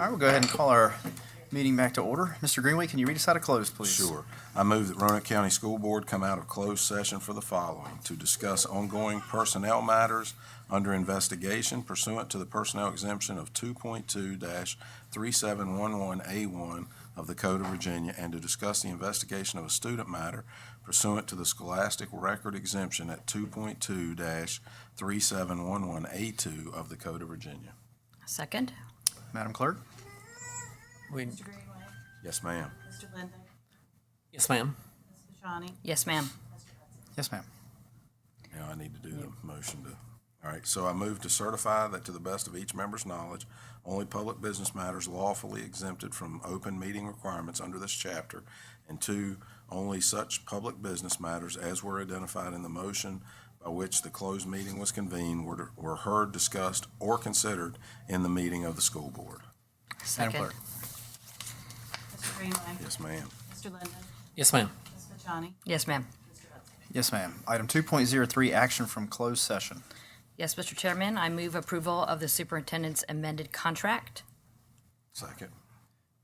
All right, we'll go ahead and call our meeting back to order. Mr. Greenway, can you read us out of close, please? Sure. I move that Roanoke County School Board come out of closed session for the following: to discuss ongoing personnel matters under investigation pursuant to the personnel exemption of 2.2-3711A1 of the Code of Virginia, and to discuss the investigation of a student matter pursuant to the scholastic record exemption at 2.2-3711A2 of the Code of Virginia. Second. Madam Clerk? Mr. Greenway, Yes, ma'am. Mr. Linden, Yes, ma'am. Ms. Bashani, Yes, ma'am. Mr. Hudson. Yes, ma'am. Now I need to do the motion to, all right, so I move to certify that to the best of each member's knowledge, only public business matters lawfully exempted from open meeting requirements under this chapter, and two, only such public business matters as were identified in the motion by which the closed meeting was convened were heard, discussed, or considered in the meeting of the school board. Madam Second. Clerk? Mr. Greenway, Yes, ma'am. Mr. Linden, Yes, ma'am. Ms. Bashani, Yes, ma'am. Mr. Hudson. Yes, ma'am. Item 2.03, action from closed session. Yes, Mr. Chairman, I move approval of the superintendent's amended contract. Second.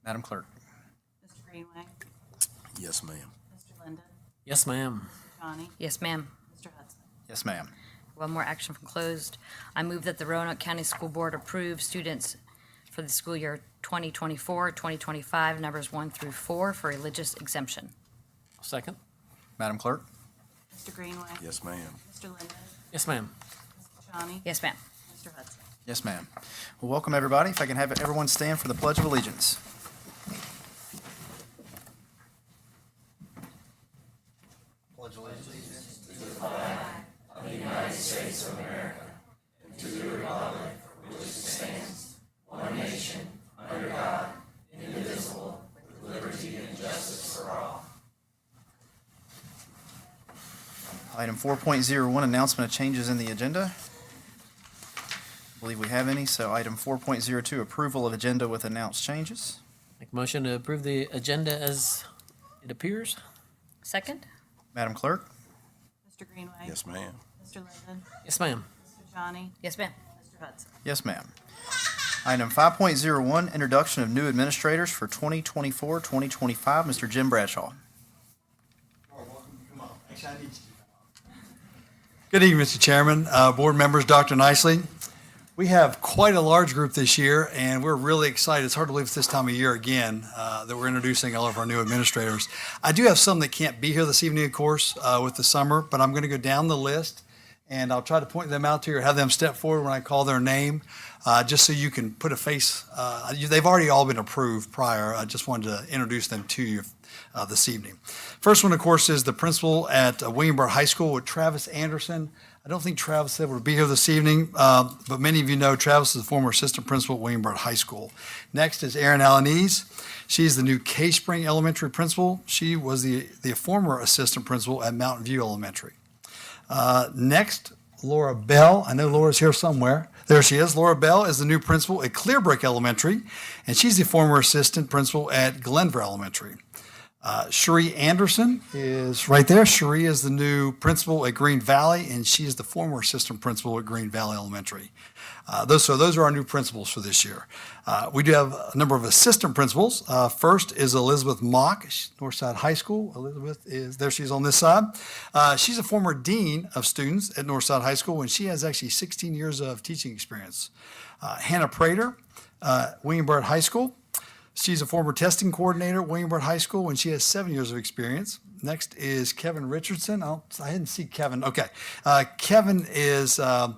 Madam Clerk? Mr. Greenway, Yes, ma'am. Mr. Linden, Yes, ma'am. Ms. Bashani, Yes, ma'am. Mr. Hudson. Yes, ma'am. One more action from closed. I move that the Roanoke County School Board approve students for the school year 2024-2025, numbers 1 through 4, for religious exemption. Second. Madam Clerk? Mr. Greenway, Yes, ma'am. Mr. Linden, Yes, ma'am. Ms. Bashani, Yes, ma'am. Mr. Hudson. Yes, ma'am. Well, welcome, everybody. If I can have everyone stand for the Pledge of Allegiance. Item 4.01, announcement of changes in the agenda. I believe we have any, so item 4.02, approval of agenda with announced changes. Make a motion to approve the agenda as it appears. Second. Madam Clerk? Mr. Greenway, Yes, ma'am. Mr. Linden, Yes, ma'am. Ms. Bashani, Yes, ma'am. Mr. Hudson. Yes, ma'am. Item 5.01, introduction of new administrators for 2024-2025. Mr. Jim Bradshaw. Good evening, Mr. Chairman, board members, Dr. Nicely. We have quite a large group this year, and we're really excited. It's hard to believe it's this time of year again that we're introducing all of our new administrators. I do have some that can't be here this evening, of course, with the summer, but I'm going to go down the list, and I'll try to point them out to you or have them step forward when I call their name, just so you can put a face. They've already all been approved prior. I just wanted to introduce them to you this evening. First one, of course, is the principal at William High School with Travis Anderson. I don't think Travis is able to be here this evening, but many of you know Travis is the former assistant principal at William High School. Next is Erin Alaniz. She's the new Case Spring Elementary principal. She was the former assistant principal at Mountain View Elementary. Next, Laura Bell. I know Laura's here somewhere. There she is. Laura Bell is the new principal at Clearbrook Elementary, and she's the former assistant principal at Glenver Elementary. Cherie Anderson is right there. Cherie is the new principal at Green Valley, and she is the former assistant principal at Green Valley Elementary. Those are our new principals for this year. We do have a number of assistant principals. First is Elizabeth Mock, Northside High School. Elizabeth is there. She's on this side. She's a former dean of students at Northside High School, and she has actually 16 years of teaching experience. Hannah Prater, William Byrd High School. She's a former testing coordinator at William Byrd High School, and she has 7 years of experience. Next is Kevin Richardson. I didn't see Kevin. Okay. Kevin is a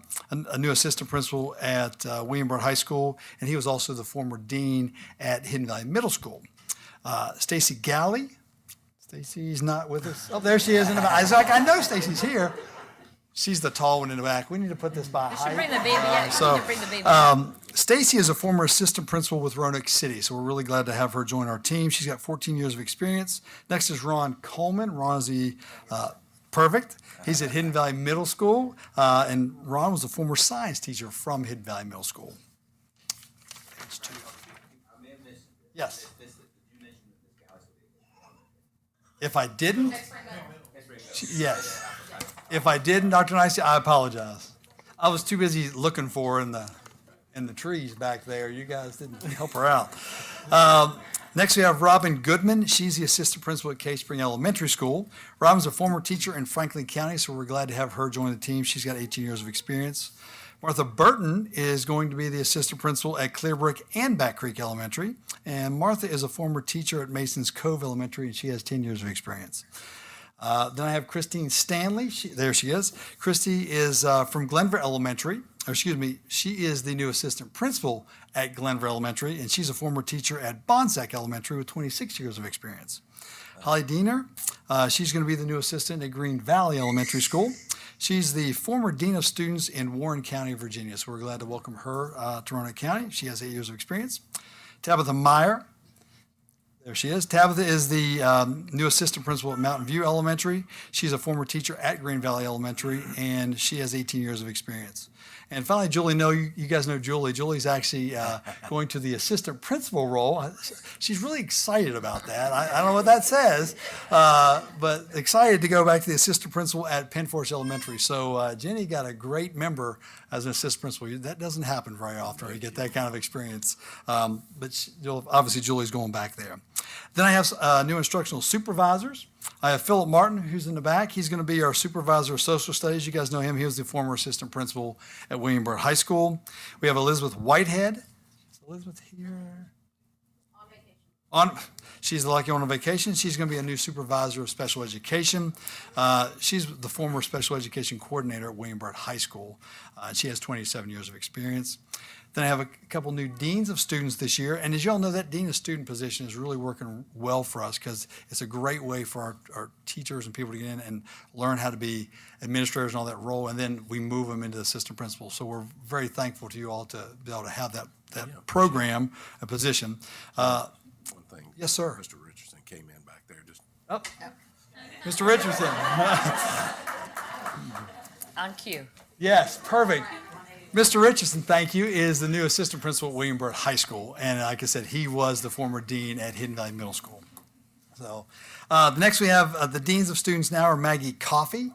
new assistant principal at William Byrd High School, and he was also the former dean at Hidden Valley Middle School. Stacy Galley. Stacy's not with us. Oh, there she is in the back. I was like, I know Stacy's here. She's the tall one in the back. We need to put this by height. Bring the baby in. Bring the baby Stacy is a former assistant principal with Roanoke City, so we're really glad to have her join our team. She's got 14 years of experience. Next is Ron Coleman. Ron is the perfect. He's at Hidden Valley Middle School, and Ron was a former science teacher from Hidden Valley Middle School. Yes. If I didn't, yes. If I didn't, Dr. Nicey, I apologize. I was too busy looking for her in in the trees back there. You guys didn't help her out. Next, we have Robin Goodman. She's the assistant principal at Cave Spring Elementary School. Robin's a former teacher in Franklin County, so we're glad to have her join the team. She's got 18 years of experience. Martha Burton is going to be the assistant principal at Clearbrook and Back Creek Elementary. And Martha is a former teacher at Masons Cove Elementary, and she has 10 years of experience. Then I have Christine Stanley. There she is. Christy is from Glenver Elementary. She is the new assistant principal at Glenver Elementary, and she's a former teacher at Bonsack Elementary with 26 years of experience. Holly Diener, she's going to be the new assistant at Green Valley Elementary School. She's the former dean of students in Warren County, Virginia, so we're glad to welcome her to Roanoke County. She has 8 years of experience. Tabitha Meyer, there she is. Tabitha is the new assistant principal at Mountain View Elementary. She's a former teacher at Green Valley Elementary, and she has 18 years of experience. And finally, Julie, you guys know Julie. Julie's actually going to the assistant principal role. She's really excited about that. I don't know what that says, but excited to go back to the assistant principal at Penn Forest Elementary. So Jenny got a great member as an assistant principal. That doesn't happen very often, you get that kind of experience. But obviously, Julie's going back there. Then I have new instructional supervisors. I have Philip Martin, who's in the back. He's going to be our supervisor of social studies. You guys know him. He was the former assistant principal at William Byrd High School. We have Elizabeth Whitehead. Is Elizabeth here? On vacation. She's lucky on a vacation. She's going to be a new supervisor of special education. She's the former special education coordinator at William Byrd High School. She has 27 years of experience. Then I have a couple new deans of students this year. And as you all know, that dean of student position is really working well for us because it's a great way for our teachers and people to get in and learn how to be administrators and all that role. And then we move them into assistant principals. So we're very thankful to you all to be able to have that program, a position. One thing. Yes, sir. Mr. Richardson came in back there. Mr. Richardson. On cue. Yes, perfect. Mr. Richardson, thank you, is the new assistant principal at William Byrd High School. And like I said, he was the former dean at Hidden Valley Middle School. So next we have the deans of students now are Maggie Coffey.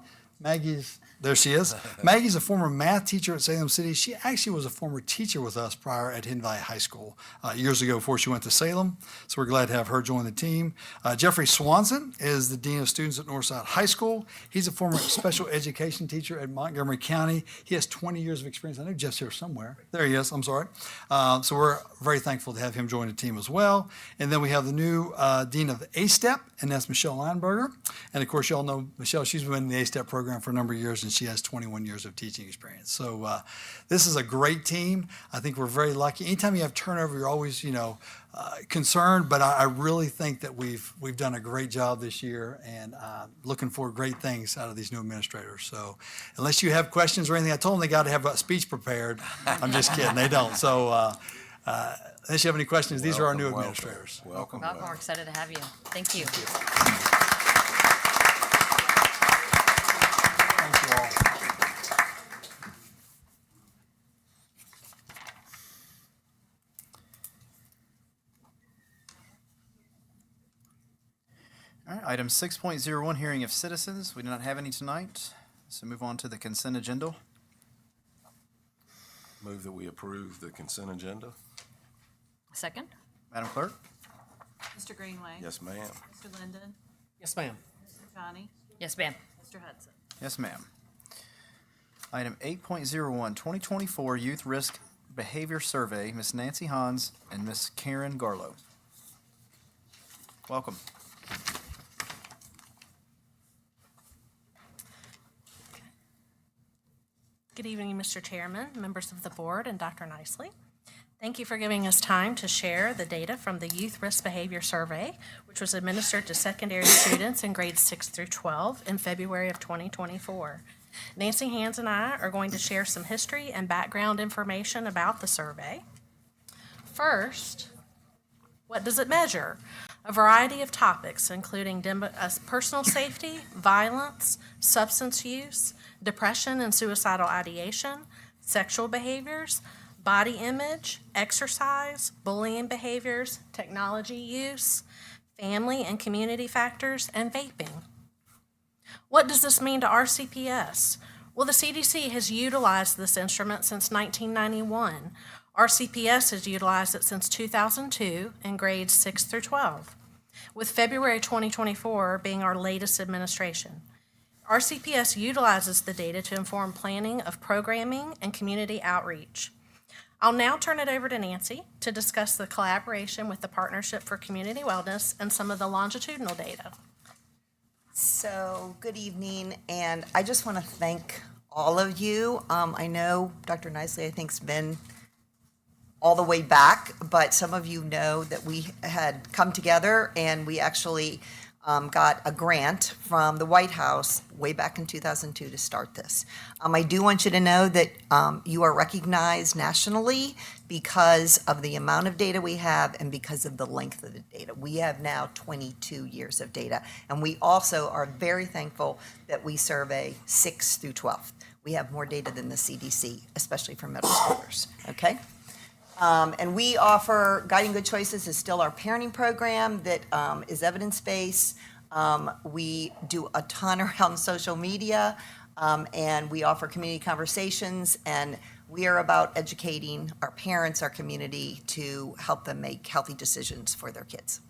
There she is. Maggie's a former math teacher at Salem City. She actually was a former teacher with us prior at Hidden Valley High School years ago before she went to Salem. So we're glad to have her join the team. Jeffrey Swanson is the dean of students at Northside High School. He's a former special education teacher at Montgomery County. He has 20 years of experience. I know Jeff's here somewhere. There he is. I'm sorry. So we're very thankful to have him join the team as well. And then we have the new dean of A-STEP, and that's Michelle Lineberger. And of course, you all know Michelle. She's been in the A-STEP program for a number of years, and she has 21 years of teaching experience. So this is a great team. I think we're very lucky. Anytime you have turnover, you're always, concerned, but I really think that we've done a great job this year and looking for great things out of these new administrators. So unless you have questions or anything, I told them they got to have a speech prepared. I'm just kidding. They don't. So unless you have any questions, these are our new administrators. Welcome. We're excited to have you. Thank you. Thank you all. All right, item 6.01, hearing of citizens. We do not have any tonight, so move on to the consent agenda. Move that we approve the consent agenda. Second? Madam Clerk? Mr. Greenway. Yes, ma'am. Mr. Linden. Yes, ma'am. Mr. Johnny. Yes, ma'am. Mr. Hudson. Yes, ma'am. Item 8.01, 2024 Youth Risk Behavior Survey, Ms. Nancy Hans and Ms. Karen Garlow. Welcome. Good evening, Mr. Chairman, members of the board, and Dr. Nicely. Thank you for giving us time to share the data from the Youth Risk Behavior Survey, which was administered to secondary students in grades 6 through 12 in February of 2024. Nancy Hans and I are going to share some history and background information about the survey. First, what does it measure? A variety of topics, including personal safety, violence, substance use, depression and suicidal ideation, sexual behaviors, body image, exercise, bullying behaviors, technology use, family and community factors, and vaping. What does this mean to RCPS? Well, the CDC has utilized this instrument since 1991. RCPS has utilized it since 2002 in grades 6 through 12, with February 2024 being our latest administration. RCPS utilizes the data to inform planning of programming and community outreach. I'll now turn it over to Nancy to discuss the collaboration with the Partnership for Community Wellness and some of the longitudinal data. So, good evening, and I just want to thank all of you. I know Dr. Nicely, I think, has been all the way back, but some of you know that we had come together and we actually got a grant from the White House way back in 2002 to start this. I do want you to know that you are recognized nationally because of the amount of data we have and because of the length of the data. We have now 22 years of data, and we also are very thankful that we survey 6th through 12th. We have more data than the CDC, especially for middle schoolers, okay? And we offer Guiding Good Choices is still our parenting program that is evidence-based. We do a ton around social media, and we offer community conversations, and we are about educating our parents, our community, to help them make healthy decisions for their kids.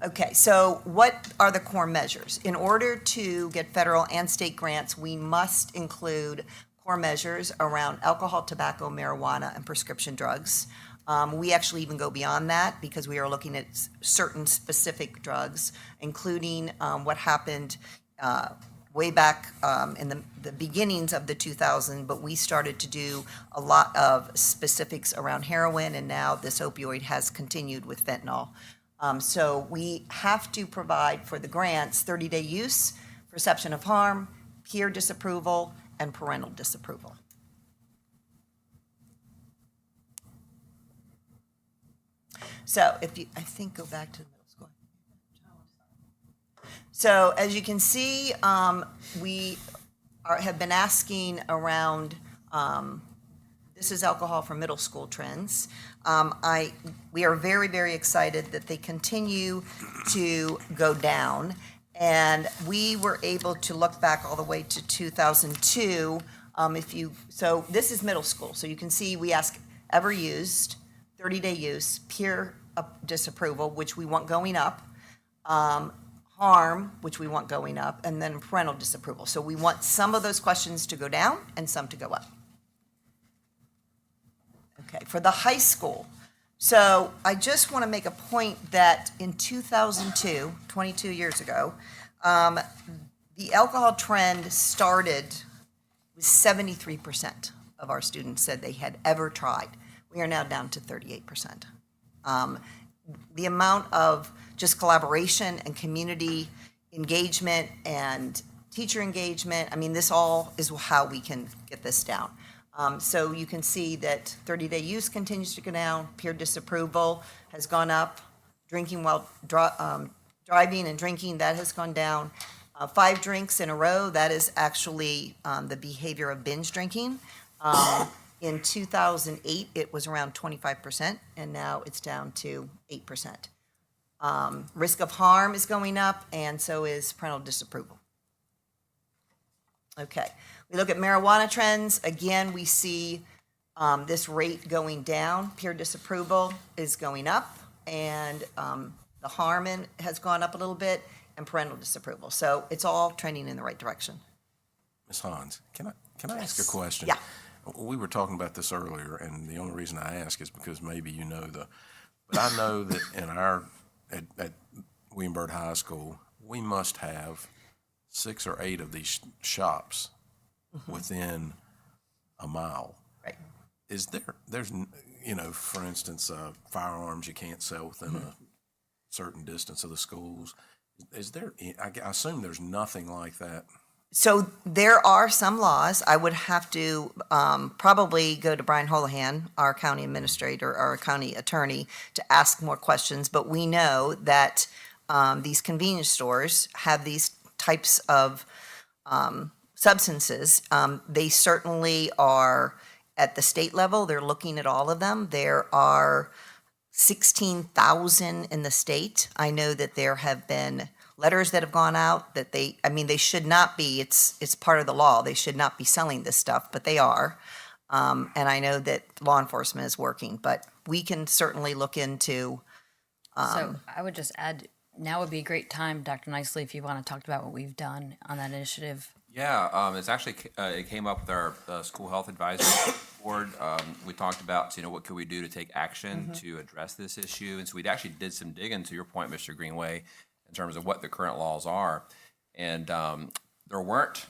Okay, so what are the core measures? In order to get federal and state grants, we must include core measures around alcohol, tobacco, marijuana, and prescription drugs. We actually even go beyond that because we are looking at certain specific drugs, including what happened way back in the beginnings of the 2000s, but we started to do a lot of specifics around heroin, and now this opioid has continued with fentanyl. So we have to provide for the grants 30-day use, perception of harm, peer disapproval, and parental disapproval. So if you, I think, go back to the middle school. So as you can see, we have been asking around, this is alcohol for middle school trends. We are very, very excited that they continue to go down. And we were able to look back all the way to 2002. So this is middle school. So you can see we ask ever used, 30-day use, peer disapproval, which we want going up, harm, which we want going up, and then parental disapproval. So we want some of those questions to go down and some to go up. Okay, for the high school. So I just want to make a point that in 2002, 22 years ago, the alcohol trend started with 73% of our students said they had ever tried. We are now down to 38%. The amount of just collaboration and community engagement and teacher engagement, I mean, this all is how we can get this down. So you can see that 30-day use continues to go down, peer disapproval has gone up, drinking while driving and drinking, that has gone down. 5 drinks in a row, that is actually the behavior of binge drinking. In 2008, it was around 25%, and now it's down to 8%. Risk of harm is going up, and so is parental disapproval. Okay, we look at marijuana trends. Again, we see this rate going down. Peer disapproval is going up, and the harm has gone up a little bit, and parental disapproval. So it's all trending in the right direction. Ms. Hans, can I ask a question? Yeah. We were talking about this earlier, and the only reason I ask is because maybe you know but I know that at William Byrd High School, we must have 6 or 8 of these shops within a mile. Right. Is there's, for instance, firearms you can't sell within a certain distance of the schools. Is there, I assume there's nothing like that. So there are some laws. I would have to probably go to Brian Holohan, our county administrator, our county attorney, to ask more questions. But we know that these convenience stores have these types of substances. They certainly are at the state level. They're looking at all of them. There are 16,000 in the state. I know that there have been letters that have gone out that they should not be, it's part of the law. They should not be selling this stuff, but they are. And I know that law enforcement is working, but we can certainly look into, So I would just add, now would be a great time, Dr. Nicely, if you want to talk about what we've done on that initiative. Yeah, it's actually, it came up with our school health advisory board. We talked about, what could we do to take action to address this issue? And so we actually did some digging, to your point, Mr. Greenway, in terms of what the current laws are. And there wasn't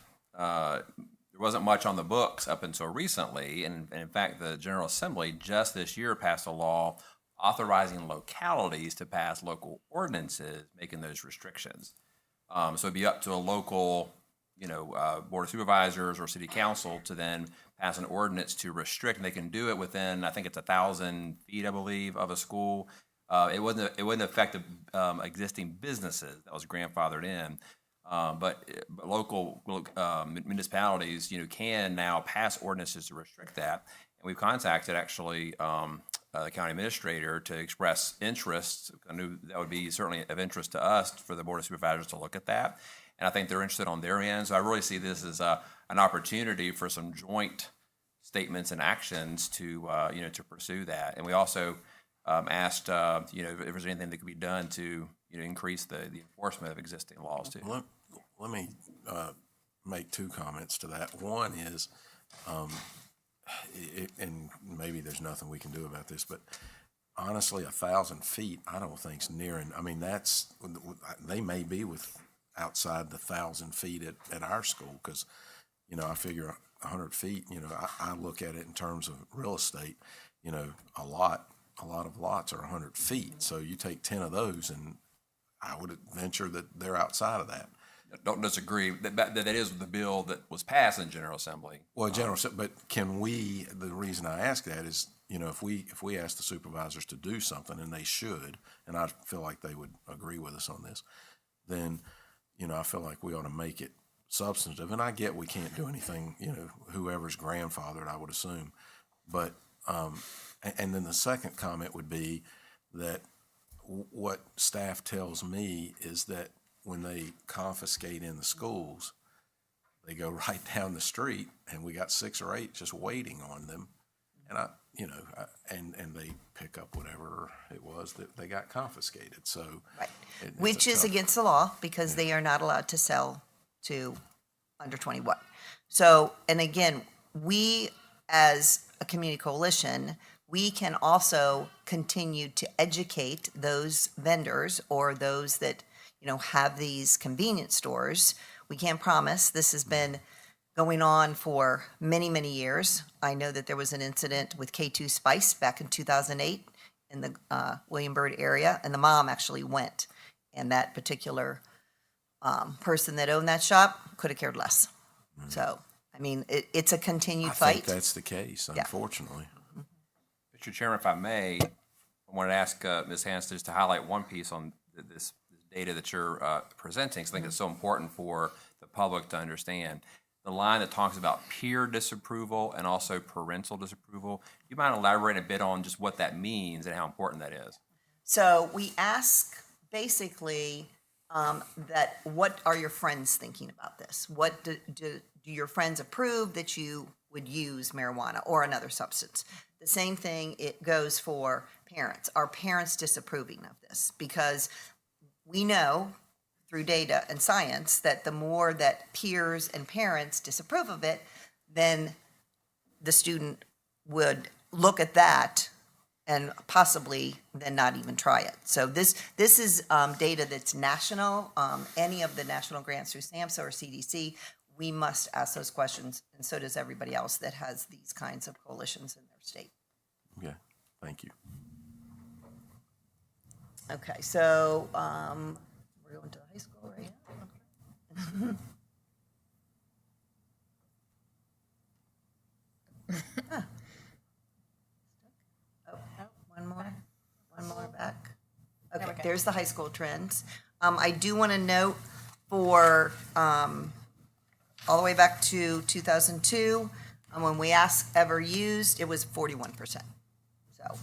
much on the books up until recently. And in fact, the General Assembly just this year passed a law authorizing localities to pass local ordinances making those restrictions. So it'd be up to a local Board of Supervisors or City Council to then pass an ordinance to restrict, and they can do it within, I think it's 1,000 feet, I believe, of a school. It wouldn't affect existing businesses that was grandfathered in, but local municipalities, can now pass ordinances to restrict that. And we've contacted actually the county administrator to express interest. I knew that would be certainly of interest to us for the Board of Supervisors to look at that. And I think they're interested on their end. So I really see this as an opportunity for some joint statements and actions to to pursue that. And we also asked if there's anything that could be done to increase the enforcement of existing laws too. Let me make two comments to that. One is, and maybe there's nothing we can do about this, but honestly, 1,000 feet, I don't think's near. And I mean, they may be outside the 1,000 feet at our school, because I figure 100 feet. I look at it in terms of real estate. A lot of lots are 100 feet. So you take 10 of those, and I would venture that they're outside of that. Don't disagree. That is the bill that was passed in General Assembly. Well, but can we? The reason I ask that is, if we ask the supervisors to do something, and they should, and I feel like they would agree with us on this, then I feel like we ought to make it substantive. And I get we can't do anything. Whoever's grandfathered, I would assume, but and then the second comment would be that what staff tells me is that when they confiscate in the schools, they go right down the street, and we got 6 or 8 just waiting on them, and and they pick up whatever it was that they got confiscated. So, right. Which is against the law, because they are not allowed to sell to under 21. So, and again, we as a community coalition, we can also continue to educate those vendors or those that have these convenience stores. We can't promise. This has been going on for many, many years. I know that there was an incident with K2 Spice back in 2008 in the William Byrd area, and the mom actually went, and that particular person that owned that shop could have cared less. So, I mean, it's a continued fight. I think that's the case, unfortunately. Mr. Chairman, if I may, I wanted to ask Ms. Hans just to highlight one piece on this data that you're presenting, so I think it's so important for the public to understand. The line that talks about peer disapproval and also parental disapproval, do you mind elaborating a bit on just what that means and how important that is? So we ask basically that what are your friends thinking about this? What do your friends approve that you would use marijuana or another substance? The same thing, it goes for parents. Are parents disapproving of this? Because we know through data and science that the more that peers and parents disapprove of it, then the student would look at that and possibly then not even try it. So this is data that's national. Any of the national grants through SAMHSA or CDC, we must ask those questions, and so does everybody else that has these kinds of coalitions in their state. Okay, thank you. Okay, so we're going to high school, right? One more back. Okay, there's the high school trends. I do want to note for all the way back to 2002, when we asked ever used, it was 41%. So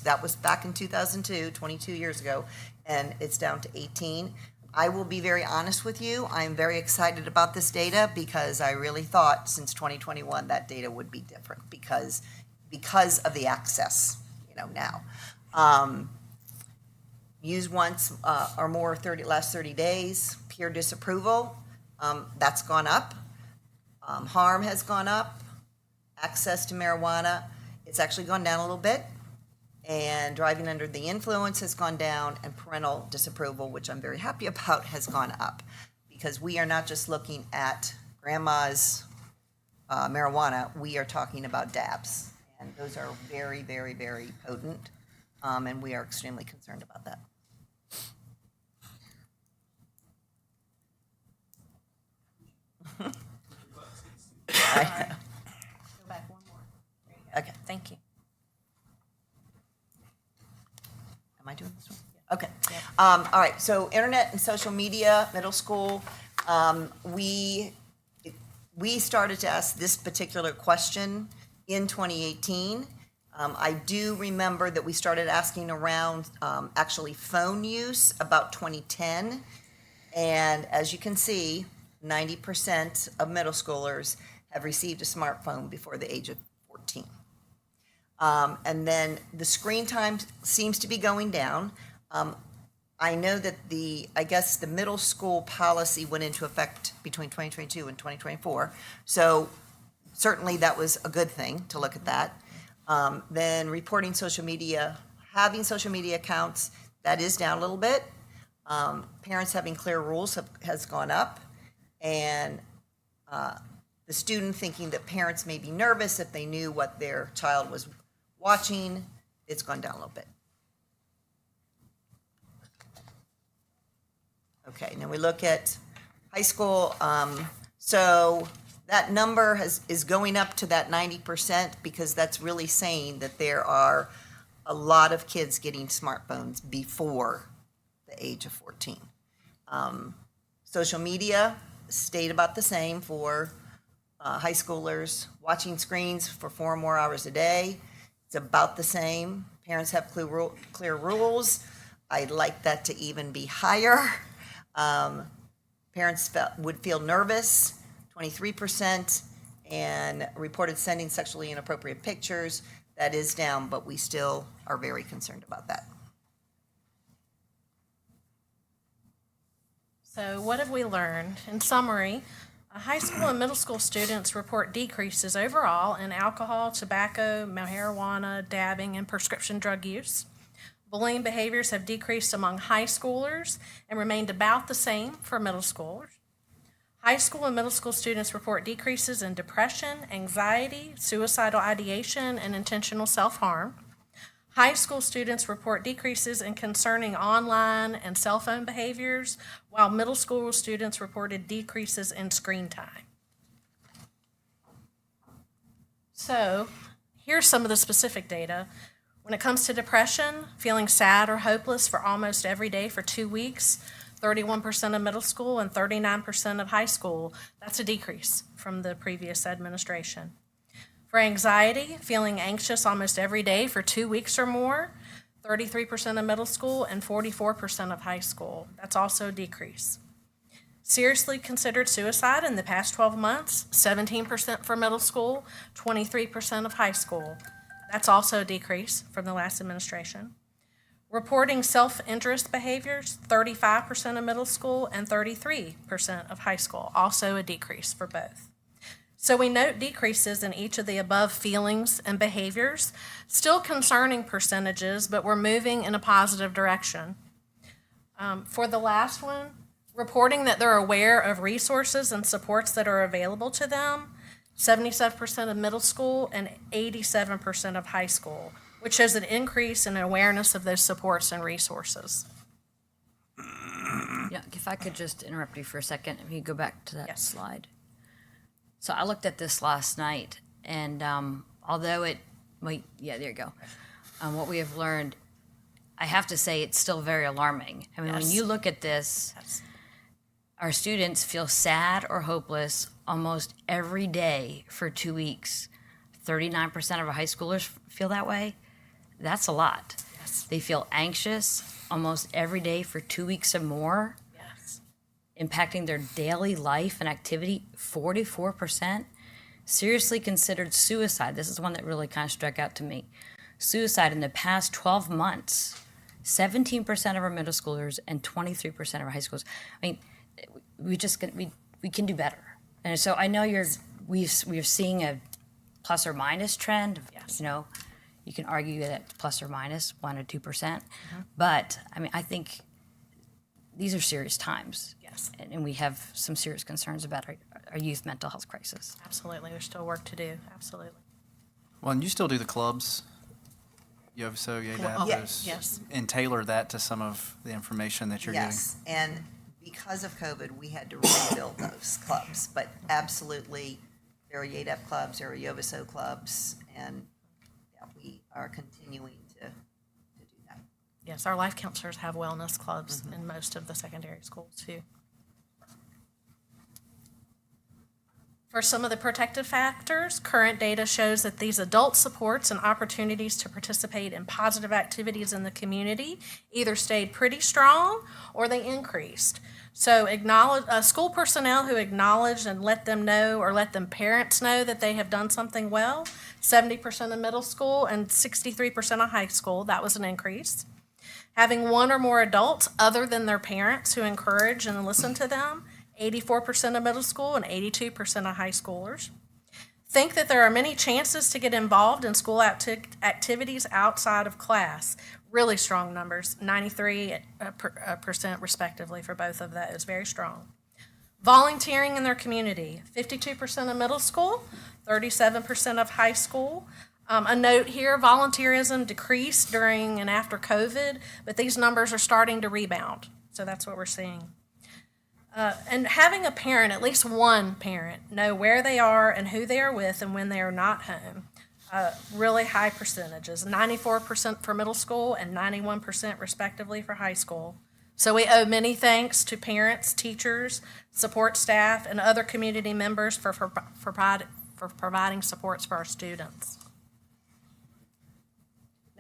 that was back in 2002, 22 years ago, and it's down to 18. I will be very honest with you. I'm very excited about this data because I really thought since 2021 that data would be different because of the access, now. Used once or more last 30 days, peer disapproval, that's gone up. Harm has gone up. Access to marijuana, it's actually gone down a little bit. And driving under the influence has gone down, and parental disapproval, which I'm very happy about, has gone up. Because we are not just looking at grandma's marijuana, we are talking about dabs. And those are very, very, very potent, and we are extremely concerned about that. Go back one more. Okay. Thank you. Am I doing this one? Okay. All right, so internet and social media, middle school, we started to ask this particular question in 2018. I do remember that we started asking around actually phone use about 2010. And as you can see, 90% of middle schoolers have received a smartphone before the age of 14. And then the screen time seems to be going down. I know that I guess the middle school policy went into effect between 2022 and 2024. So certainly that was a good thing to look at that. Then reporting social media, having social media accounts, that is down a little bit. Parents having clear rules has gone up. And the student thinking that parents may be nervous if they knew what their child was watching, it's gone down a little bit. Okay, and then we look at high school. So that number is going up to that 90% because that's really saying that there are a lot of kids getting smartphones before the age of 14. Social media stayed about the same for high schoolers. Watching screens for 4 or more hours a day, it's about the same. Parents have clear rules. I'd like that to even be higher. Parents would feel nervous, 23%, and reported sending sexually inappropriate pictures. That is down, but we still are very concerned about that. So what have we learned? In summary, high school and middle school students report decreases overall in alcohol, tobacco, marijuana, dabbing, and prescription drug use. Bullying behaviors have decreased among high schoolers and remained about the same for middle schoolers. High school and middle school students report decreases in depression, anxiety, suicidal ideation, and intentional self-harm. High school students report decreases in concerning online and cell phone behaviors, while middle school students reported decreases in screen time. So, here's some of the specific data. When it comes to depression, feeling sad or hopeless for almost every day for 2 weeks, 31% of middle school and 39% of high school, that's a decrease from the previous administration. For anxiety, feeling anxious almost every day for 2 weeks or more, 33% of middle school and 44% of high school. That's also a decrease. Seriously considered suicide in the past 12 months, 17% for middle school, 23% of high school. That's also a decrease from the last administration. Reporting self-interest behaviors, 35% of middle school and 33% of high school, also a decrease for both. So we note decreases in each of the above feelings and behaviors, still concerning percentages, but we're moving in a positive direction. For the last one, reporting that they're aware of resources and supports that are available to them, 77% of middle school and 87% of high school, which shows an increase in awareness of those supports and resources. Yeah, if I could just interrupt you for a second, if you go back to that slide. So I looked at this last night, and although there you go. What we have learned, I have to say it's still very alarming. I mean, when you look at this, our students feel sad or hopeless almost every day for 2 weeks. 39% of our high schoolers feel that way. That's a lot. They feel anxious almost every day for 2 weeks or more. impacting their daily life and activity, 44%. Seriously considered suicide. This is one that really kind of struck out to me. Suicide in the past 12 months, 17% of our middle schoolers and 23% of our high schools. I mean, we can do better. And so I know we're seeing a plus or minus trend. Yes. You know, you can argue that it's plus or minus 1 or 2%, but I mean, I think these are serious times. Yes. And we have some serious concerns about our youth mental health crisis. Absolutely. There's still work to do. Absolutely. Well, and you still do the clubs. So Yes. and tailor that to some of the information that you're Yes, and because of COVID, we had to rebuild those clubs, but absolutely, there are YADEP clubs, there are YOVISO clubs, and yeah, we are continuing to do that. Yes, our life counselors have wellness clubs in most of the secondary schools too. For some of the protective factors, current data shows that these adult supports and opportunities to participate in positive activities in the community either stayed pretty strong or they increased. So school personnel who acknowledge and let them know or let them parents know that they have done something well, 70% of middle school and 63% of high school, that was an increase. Having one or more adults other than their parents who encourage and listen to them, 84% of middle school and 82% of high schoolers. Think that there are many chances to get involved in school activities outside of class. Really strong numbers, 93% respectively for both of those, very strong. Volunteering in their community, 52% of middle school, 37% of high school. A note here, volunteerism decreased during and after COVID, but these numbers are starting to rebound. So that's what we're seeing. And having a parent, at least one parent, know where they are and who they are with and when they are not home. Really high percentages, 94% for middle school and 91% respectively for high school. So we owe many thanks to parents, teachers, support staff, and other community members for providing supports for our students.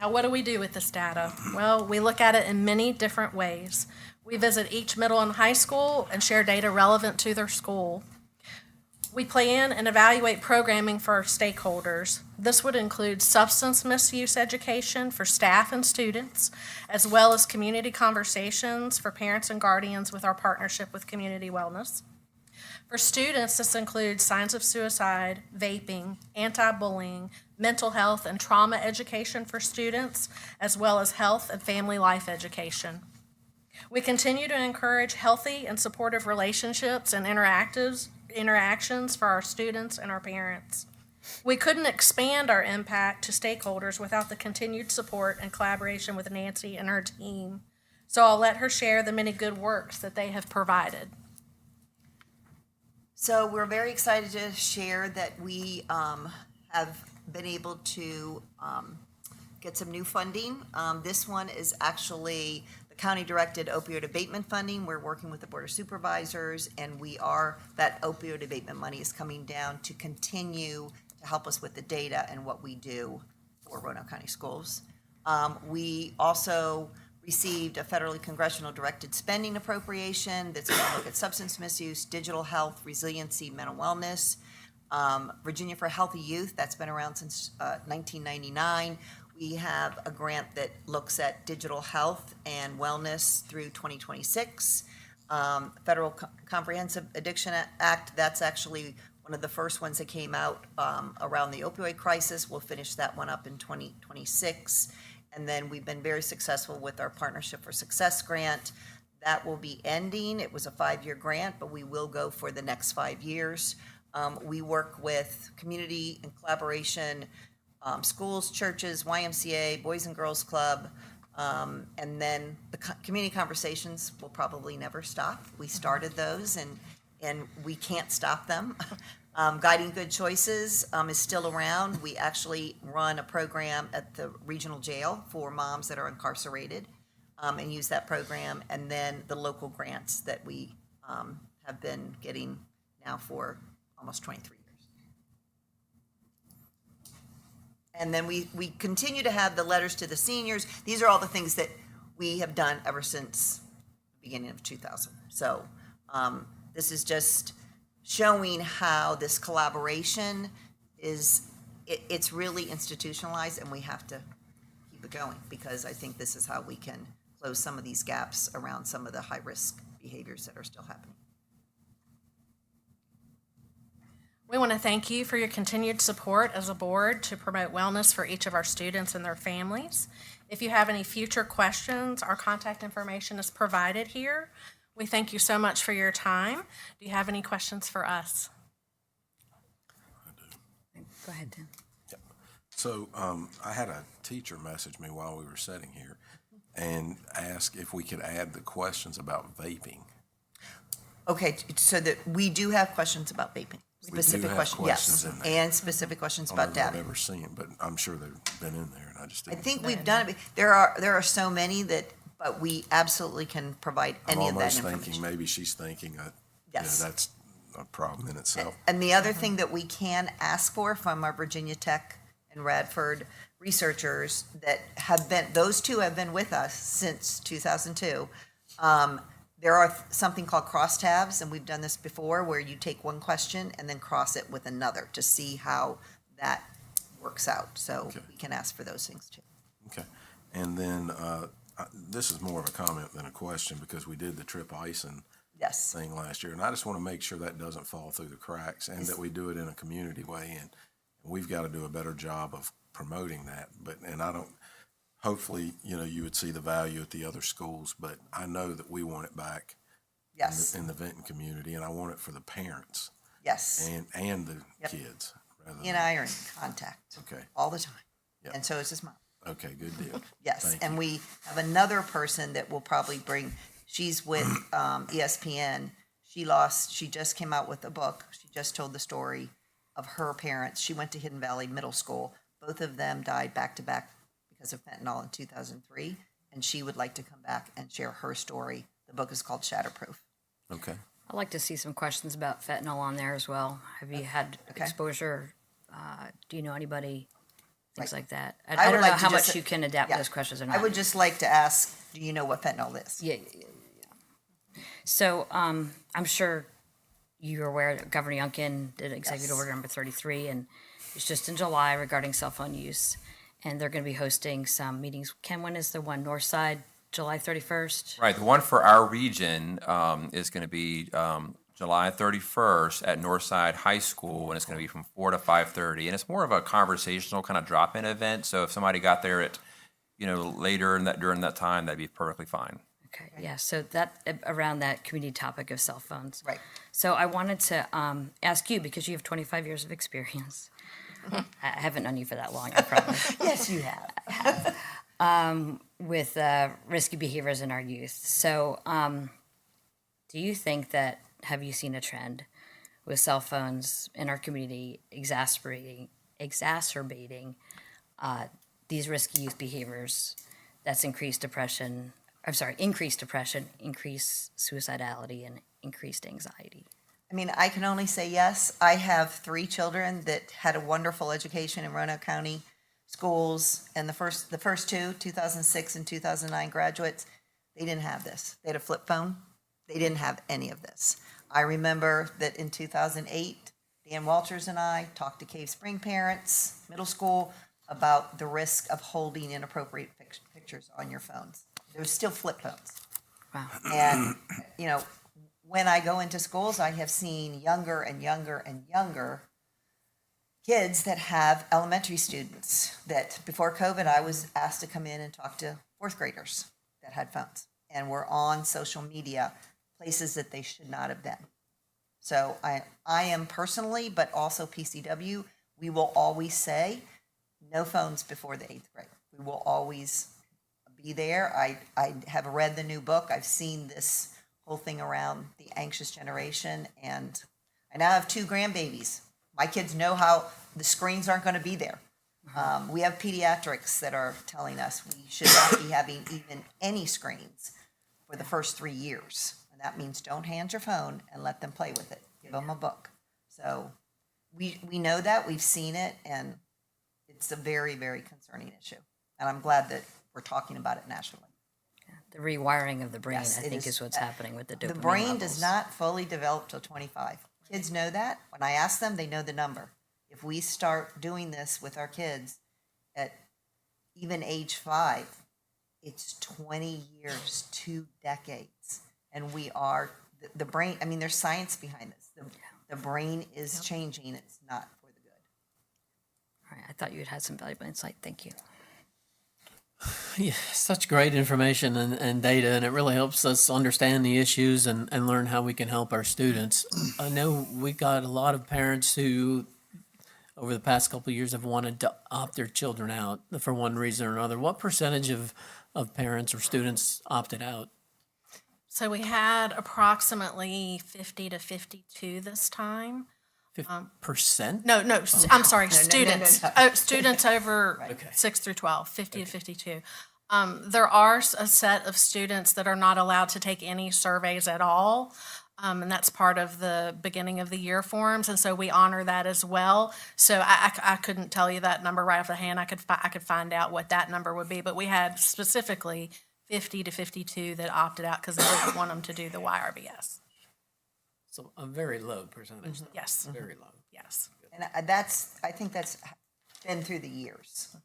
Now, what do we do with this data? Well, we look at it in many different ways. We visit each middle and high school and share data relevant to their school. We plan and evaluate programming for our stakeholders. This would include substance misuse education for staff and students, as well as community conversations for parents and guardians with our partnership with Community Wellness. For students, this includes signs of suicide, vaping, anti-bullying, mental health and trauma education for students, as well as health and family life education. We continue to encourage healthy and supportive relationships and interactions for our students and our parents. We couldn't expand our impact to stakeholders without the continued support and collaboration with Nancy and her team. So I'll let her share the many good works that they have provided. So we're very excited to share that we have been able to get some new funding. This one is actually county-directed opioid abatement funding. We're working with the Board of Supervisors, and that opioid abatement money is coming down to continue to help us with the data and what we do for Roanoke County Schools. We also received a federally congressional directed spending appropriation that's going to look at substance misuse, digital health, resiliency, mental wellness. Virginia for Healthy Youth, that's been around since 1999. We have a grant that looks at digital health and wellness through 2026. Federal Comprehensive Addiction Act, that's actually one of the first ones that came out around the opioid crisis. We'll finish that one up in 2026. And then we've been very successful with our Partnership for Success grant. That will be ending. It was a 5-year grant, but we will go for the next 5 years. We work with community and collaboration, schools, churches, YMCA, Boys and Girls Club, and then the community conversations will probably never stop. We started those and we can't stop them. Guiding Good Choices is still around. We actually run a program at the regional jail for moms that are incarcerated and use that program. And then the local grants that we have been getting now for almost 23 years. And then we continue to have the letters to the seniors. These are all the things that we have done ever since the beginning of 2000. So This is just showing how this collaboration it's really institutionalized, and we have to keep it going, because I think this is how we can close some of these gaps around some of the high-risk behaviors that are still happening. We want to thank you for your continued support as a board to promote wellness for each of our students and their families. If you have any future questions, our contact information is provided here. We thank you so much for your time. Do you have any questions for us? Go ahead, Tim. So I had a teacher message me while we were sitting here and ask if we could add the questions about vaping. Okay, so that we do have questions about vaping. We do Specific have questions, questions yes, in there. and specific questions I don't about know if I've data. ever seen, but I'm sure they've been in there, and I just I didn't. think we've done it. There are so many that, but we absolutely can provide I'm any of that almost information. thinking maybe she's thinking that, Yes. that's a problem in itself. And the other thing that we can ask for from our Virginia Tech and Radford researchers that have been, those two have been with us since 2002. There are something called crosstabs, and we've done this before, where you take one question and then cross it with another to see how that works out. So Okay. we can ask for those things too. Okay. And then this is more of a comment than a question, because we did the trip icing Yes. thing last year, and I just want to make sure that doesn't fall through the cracks, and that we do it in a community way, and we've got to do a better job of promoting that. And I don't, hopefully, you would see the value at the other schools, but I know that we want it back Yes. in the Vinton community, and I want it for the parents Yes. and the Yep. kids. Rather He and I are in contact Okay. all the time. Yep. And so is his mom. Okay, good deal. Yes, Thank and you. we have another person that will probably bring, she's with ESPN. She just came out with a book. She just told the story of her parents. She went to Hidden Valley Middle School. Both of them died back to back because of fentanyl in 2003. And she would like to come back and share her story. The book is called Shatterproof. Okay. I'd like to see some questions about fentanyl on there as well. Have you had Okay. exposure? Do you know anybody? Things Right. like that. I I would don't know like to how just- much you can adapt yeah. those questions or I not. would just like to ask, do you know what fentanyl is? Yeah. So I'm sure you're aware that Governor Youngkin did Executive Yes. Order number 33, and it's just in July regarding cell phone use. And they're going to be hosting some meetings. Ken, when is the one? North Side, July 31st? Right, the one for our region is going to be July 31st at Northside High School, and it's going to be from 4 to 5:30. And it's more of a conversational kind of drop-in event, so if somebody got there at, later during that time, that'd be perfectly fine. Okay, yeah, so that, around that community topic of cell phones. Right. So I wanted to ask you, because you have 25 years of experience. I haven't known you for that long, I promise. Yes, you have. With risky behaviors in our youth. So do you think that, have you seen a trend with cell phones in our community exacerbating these risky youth behaviors that's increased depression, increased suicidality, and increased anxiety? I mean, I can only say yes. I have 3 children that had a wonderful education in Roanoke County schools, and the first 2, 2006 and 2009 graduates, they didn't have this. They had a flip phone. They didn't have any of this. I remember that in 2008, Dan Walters and I talked to Cave Spring parents, middle school, about the risk of holding inappropriate pictures on your phones. There was still flip phones. Wow. And, when I go into schools, I have seen younger and younger and younger kids that have elementary students that before COVID, I was asked to come in and talk to 4th graders that had phones and were on social media, places that they should not have been. So I am personally, but also PCW, we will always say no phones before the 8th grade. We will always be there. I have read the new book. I've seen this whole thing around the anxious generation, and I now have 2 grandbabies. My kids know how the screens aren't going to be there. We have pediatrics that are telling us we should not be having even any screens for the first 3 years. And that means don't hand your phone and let them play with it. Give them a book. So we know that, we've seen it, and it's a very, very concerning issue. And I'm glad that we're talking about it nationally. The rewiring of the brain, Yes, I it think, is. is what's happening with the dopamine The brain does levels. not fully develop till 25. Kids know that. When I ask them, they know the number. If we start doing this with our kids at even age 5, it's 20 years, 2 decades. And we are, the brain, I mean, there's science behind this. The brain is changing. It's not for the good. All right, I thought you had some valuable insight. Thank you. Yeah, such great information and data, and it really helps us understand the issues and learn how we can help our students. I know we got a lot of parents who, over the past couple of years, have wanted to opt their children out for one reason or another. What percentage of parents or students opted out? So we had approximately 50 to 52 this time. 50%? No, I'm sorry, no, students. no. Oh, students over Okay. 6 through 12, 50 to 52. There are a set of students that are not allowed to take any surveys at all. And that's part of the beginning of the year forms, and so we honor that as well. So I couldn't tell you that number right off the hand. I could find out what that number would be, but we had specifically 50 to 52 that opted out because they didn't want them to do the YRBS. So a very low percentage. though. Yes, Very low. yes. And I think that's been through the years,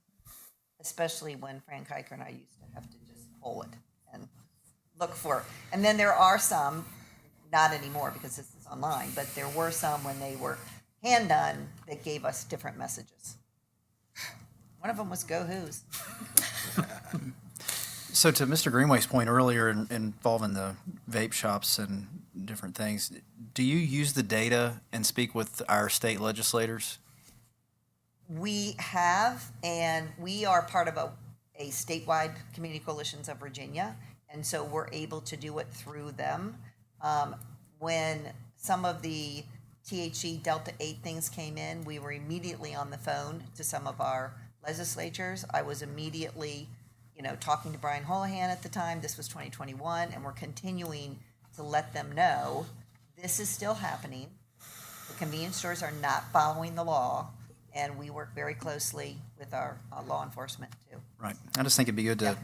especially when Fran Kiker and I used to have to just pull it and look for it. And then there are some, not anymore because this is online, but there were some when they were hand done that gave us different messages. One of them was "Go Who's." So to Mr. Greenway's point earlier involving the vape shops and different things, do you use the data and speak with our state legislators? We have, and we are part of a statewide community coalitions of Virginia, and so we're able to do it through them. When some of the THC Delta 8 things came in, we were immediately on the phone to some of our legislatures. I was immediately, talking to Brian Holohan at the time. This was 2021, and we're continuing to let them know this is still happening. The convenience stores are not following the law, and we work very closely with our law enforcement too. Right. I just think it'd be good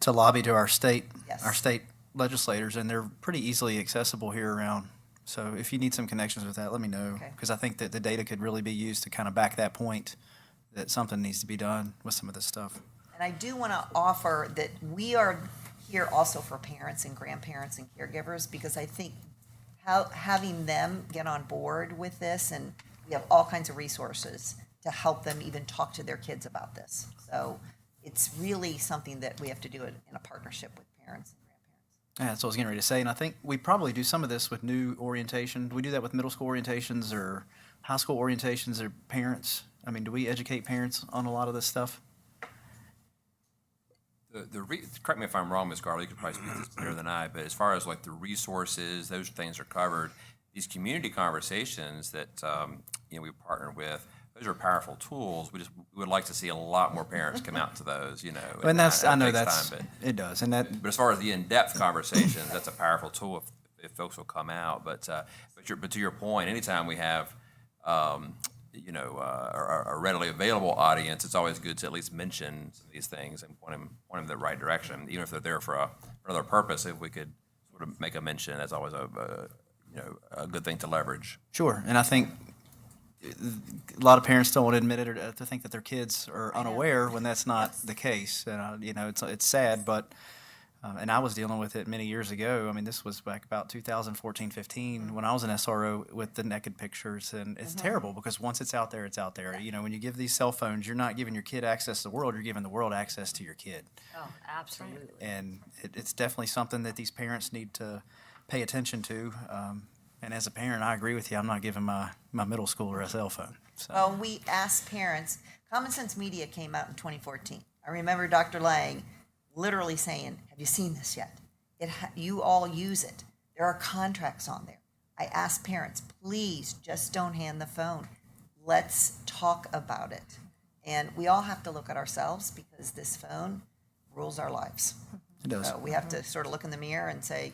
to lobby to our state Yes. legislators, and they're pretty easily accessible here around. So if you need some connections with that, let me know, Okay. because I think that the data could really be used to kind of back that point that something needs to be done with some of this stuff. And I do want to offer that we are here also for parents and grandparents and caregivers, because I think having them get on board with this, and we have all kinds of resources to help them even talk to their kids about this. So it's really something that we have to do it in a partnership with parents and grandparents. Yeah, that's what I was getting ready to say, and I think we probably do some of this with new orientation. Do we do that with middle school orientations or high school orientations or parents? I mean, do we educate parents on a lot of this stuff? Correct me if I'm wrong, Ms. Garley, you could probably speak to this better than I, but as far as like the resources, those things are covered. These community conversations that we partner with, those are powerful tools. We would like to see a lot more parents come out to those, And that's, I know takes that's, time, it does, and that, but as far as the in-depth conversations, that's a powerful tool if folks will come out. But to your point, anytime we have a readily available audience, it's always good to at least mention some of these things and point them in the right direction, even if they're there for another purpose. If we could sort of make a mention, that's always a good thing to leverage. sure, and I think a lot of parents don't want to admit it or to think that their kids are unaware when that's not the case. And it's sad, but and I was dealing with it many years ago. I mean, this was back about 2014, 15 when I was an SRO with the naked pictures, and it's terrible because once it's out there, it's out there. When you give these cell phones, you're not giving your kid access to the world; you're giving the world access to your kid. Oh, absolutely. And it's definitely something that these parents need to pay attention to. And as a parent, I agree with you. I'm not giving my middle schooler a cell phone. So. Well, we asked parents. Common Sense Media came out in 2014. I remember Dr. Lang literally saying, "Have you seen this yet? You all use it. There are contracts on there." I asked parents, please just don't hand the phone. Let's talk about it. And we all have to look at ourselves because this phone rules our lives. It does. So we have to sort of look in the mirror and say,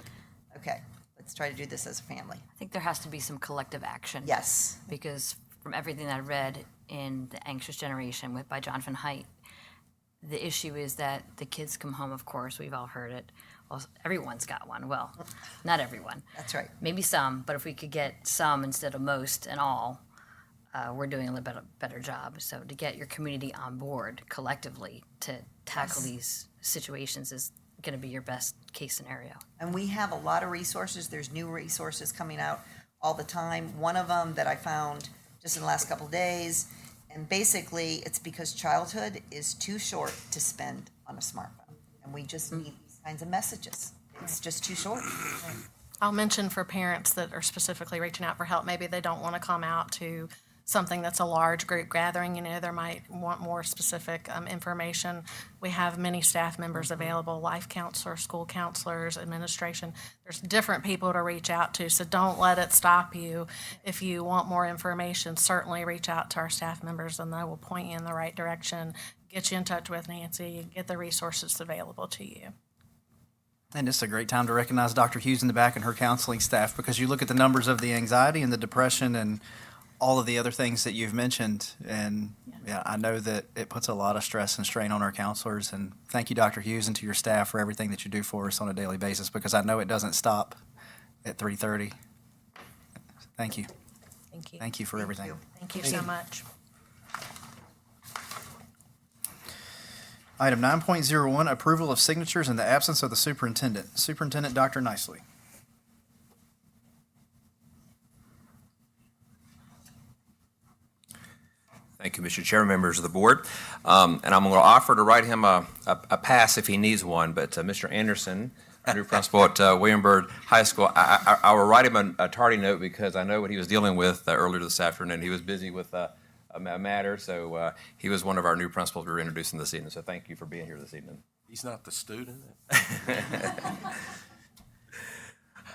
okay, let's try to do this as a family. I think there has to be some collective action. Yes. Because from everything I read in The Anxious Generation by Jonathan Haidt, the issue is that the kids come home, of course, we've all heard it, well, everyone's got one. Well, not everyone. That's right. Maybe some, but if we could get some instead of most and all, we're doing a little bit better job. So to get your community on board collectively to tackle these situations is going to be your best case scenario. And we have a lot of resources. There's new resources coming out all the time. One of them that I found just in the last couple of days, and basically it's because childhood is too short to spend on a smartphone. And we just need these kinds of messages. It's just too short. I'll mention for parents that are specifically reaching out for help, maybe they don't want to come out to something that's a large group gathering, they might want more specific information. We have many staff members available, life counselors, school counselors, administration. There's different people to reach out to, so don't let it stop you. If you want more information, certainly reach out to our staff members and they will point you in the right direction, get you in touch with Nancy, get the resources available to you. And it's a great time to recognize Dr. Hughes in the back and her counseling staff, because you look at the numbers of the anxiety and the depression and all of the other things that you've mentioned, and yeah, I know that it puts a lot of stress and strain on our counselors. And thank you, Dr. Hughes, and to your staff for everything that you do for us on a daily basis, because I know it doesn't stop at 3:30. Thank you. Thank you. Thank you for everything. Thank you so much. Item 9.01, approval of signatures in the absence of the superintendent. Superintendent Dr. Nicely. Thank you, Mr. Chair, members of the board. And I'm going to offer to write him a pass if he needs one, but Mr. Anderson, new principal at Williamsburg High School, I will write him a tardy note because I know what he was dealing with earlier this afternoon. He was busy with a matter, so he was one of our new principals we were introducing this evening, so thank you for being here this evening. He's not the student.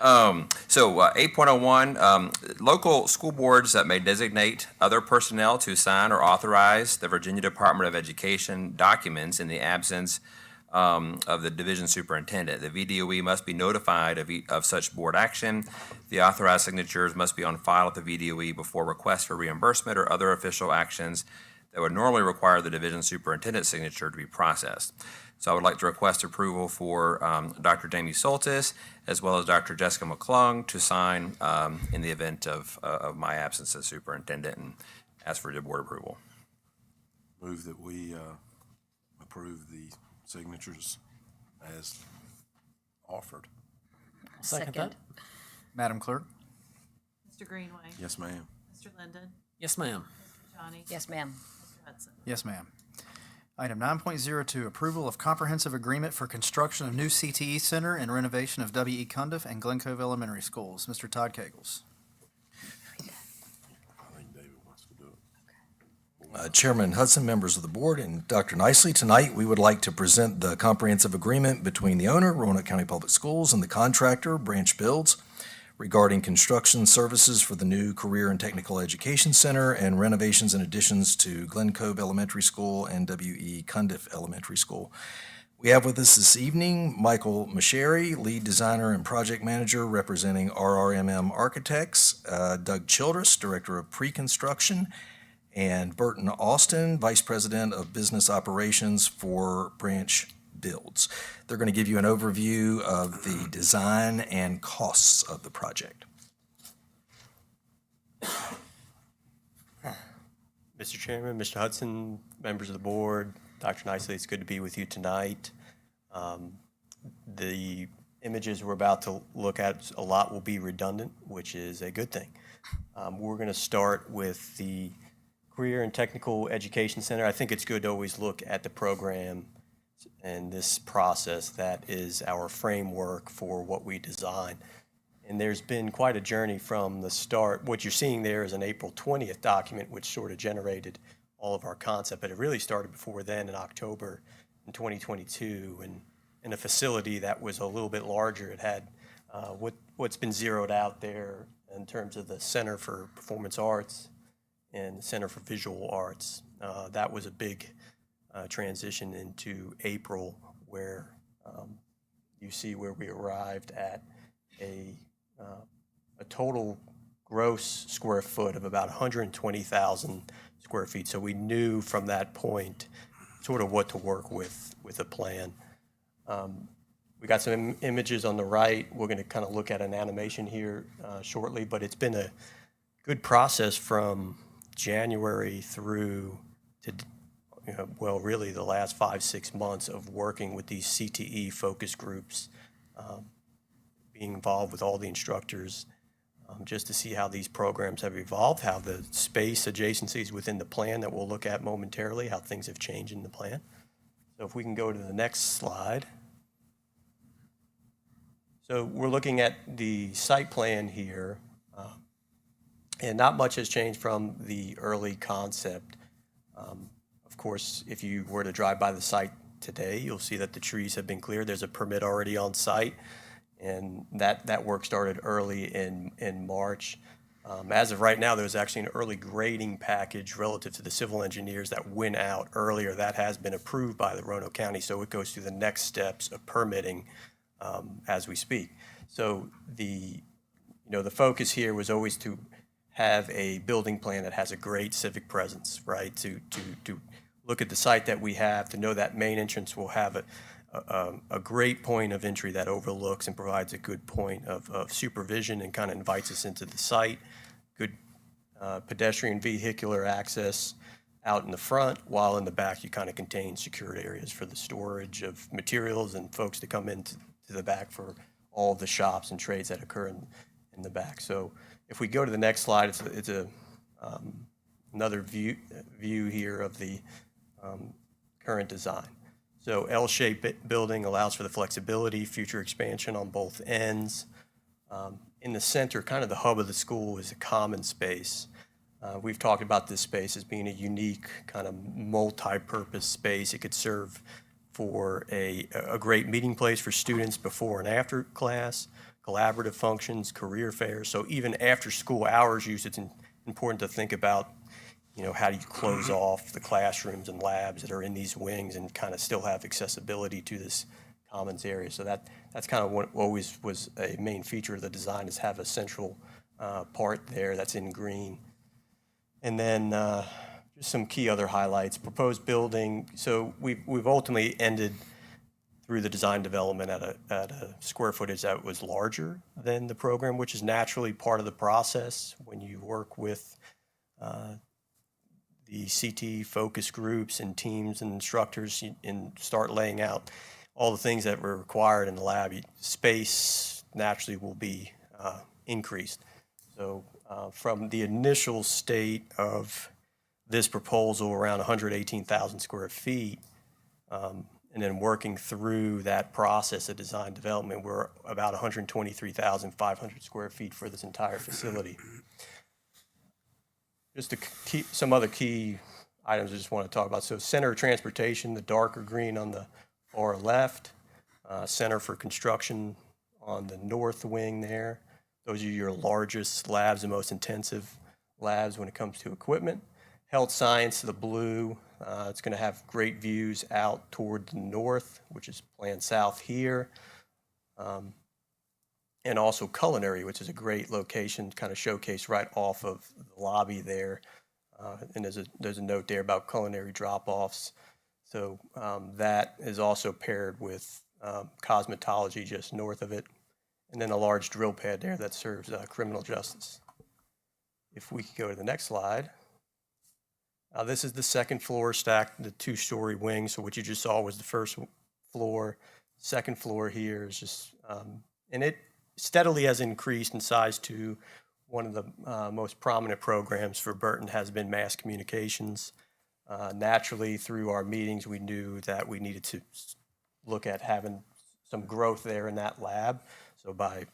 So 8.01, local school boards that may designate other personnel to sign or authorize the Virginia Department of Education documents in the absence of the division superintendent. The VDOE must be notified of such board action. The authorized signatures must be on file at the VDOE before requests for reimbursement or other official actions that would normally require the division superintendent's signature to be processed. So I would like to request approval for Dr. Jamie Soltis as well as Dr. Jessica McClung to sign in the event of my absence as superintendent, and ask for your board approval. Move that we approve the signatures as offered. Second that. Madam Clerk. Mr. Greenway. Yes, ma'am. Mr. Linden. Yes, ma'am. Mr. Johnny. Yes, ma'am. Mr. Hudson. Yes, ma'am. Item 9.02, approval of comprehensive agreement for construction of new CTE center and renovation of W.E. Cundiff and Glen Cove Elementary Schools. Mr. Todd Kegels. I think David wants to do it. Chairman Hudson, members of the board, and Dr. Nicely, tonight we would like to present the comprehensive agreement between the owner, Roanoke County Public Schools, and the contractor, Branch Builds, regarding construction services for the new Career and Technical Education Center and renovations and additions to Glen Cove Elementary School and W.E. Cundiff Elementary School. We have with us this evening Michael Masheri, lead designer and project manager representing RRMM Architects, Doug Childress, director of pre-construction, and Burton Austin, vice president of business operations for Branch Builds. They're going to give you an overview of the design and costs of the project. Mr. Chairman, Mr. Hudson, members of the board, Dr. Nicely, it's good to be with you tonight. The images we're about to look at, a lot will be redundant, which is a good thing. We're going to start with the Career and Technical Education Center. I think it's good to always look at the program and this process that is our framework for what we design. And there's been quite a journey from the start. What you're seeing there is an April 20th document, which sort of generated all of our concept, but it really started before then in October in 2022. And in a facility that was a little bit larger, it had what's been zeroed out there in terms of the Center for Performance Arts and the Center for Visual Arts. That was a big transition into April, where you see where we arrived at a total gross square foot of about 120,000 square feet. So we knew from that point sort of what to work with a plan. We got some images on the right. We're going to kind of look at an animation here shortly, but it's been a good process from January through to, well, really the last 5-6 months of working with these CTE focus groups, being involved with all the instructors, just to see how these programs have evolved, how the space adjacencies within the plan that we'll look at momentarily, how things have changed in the plan. So if we can go to the next slide. So we're looking at the site plan here, and not much has changed from the early concept. Of course, if you were to drive by the site today, you'll see that the trees have been cleared. There's a permit already on site, and that work started early in March. As of right now, there's actually an early grading package relative to the civil engineers that went out earlier. That has been approved by the Roanoke County, so it goes through the next steps of permitting as we speak. So the focus here was always to have a building plan that has a great civic presence, right? To look at the site that we have, to know that main entrance will have a great point of entry that overlooks and provides a good point of supervision and kind of invites us into the site. Good pedestrian vehicular access out in the front, while in the back you kind of contain secured areas for the storage of materials and folks to come into the back for all of the shops and trades that occur in the back. So if we go to the next slide, it's another view here of the current design. So L-shaped building allows for the flexibility, future expansion on both ends. In the center, kind of the hub of the school, is a common space. We've talked about this space as being a unique kind of multi-purpose space. It could serve for a great meeting place for students before and after class, collaborative functions, career fairs. So even after school hours use, it's important to think about, how do you close off the classrooms and labs that are in these wings and kind of still have accessibility to this commons area. So that's kind of what always was a main feature of the design, is have a central part there that's in green. And then just some key other highlights. Proposed building. So we've ultimately ended through the design development at a square footage that was larger than the program, which is naturally part of the process when you work with the CT focus groups and teams and instructors and start laying out all the things that were required in the lab. Space naturally will be increased. So from the initial state of this proposal, around 118,000 square feet, and then working through that process of design development, we're about 123,500 square feet for this entire facility. Just to keep some other key items I just want to talk about. So center of transportation, the darker green on the far left, center for construction on the north wing there. Those are your largest labs and most intensive labs when it comes to equipment. Health science, the blue, it's going to have great views out toward the north, which is planned south here. And also culinary, which is a great location, kind of showcase right off of the lobby there. And there's a note there about culinary drop-offs. So that is also paired with cosmetology just north of it. And then a large drill pad there that serves criminal justice. If we could go to the next slide. This is the second floor stacked, the 2-story wing. So what you just saw was the first floor. Second floor here is just, and it steadily has increased in size to one of the most prominent programs for Burton has been mass communications. Naturally, through our meetings, we knew that we needed to look at having some growth there in that lab. So by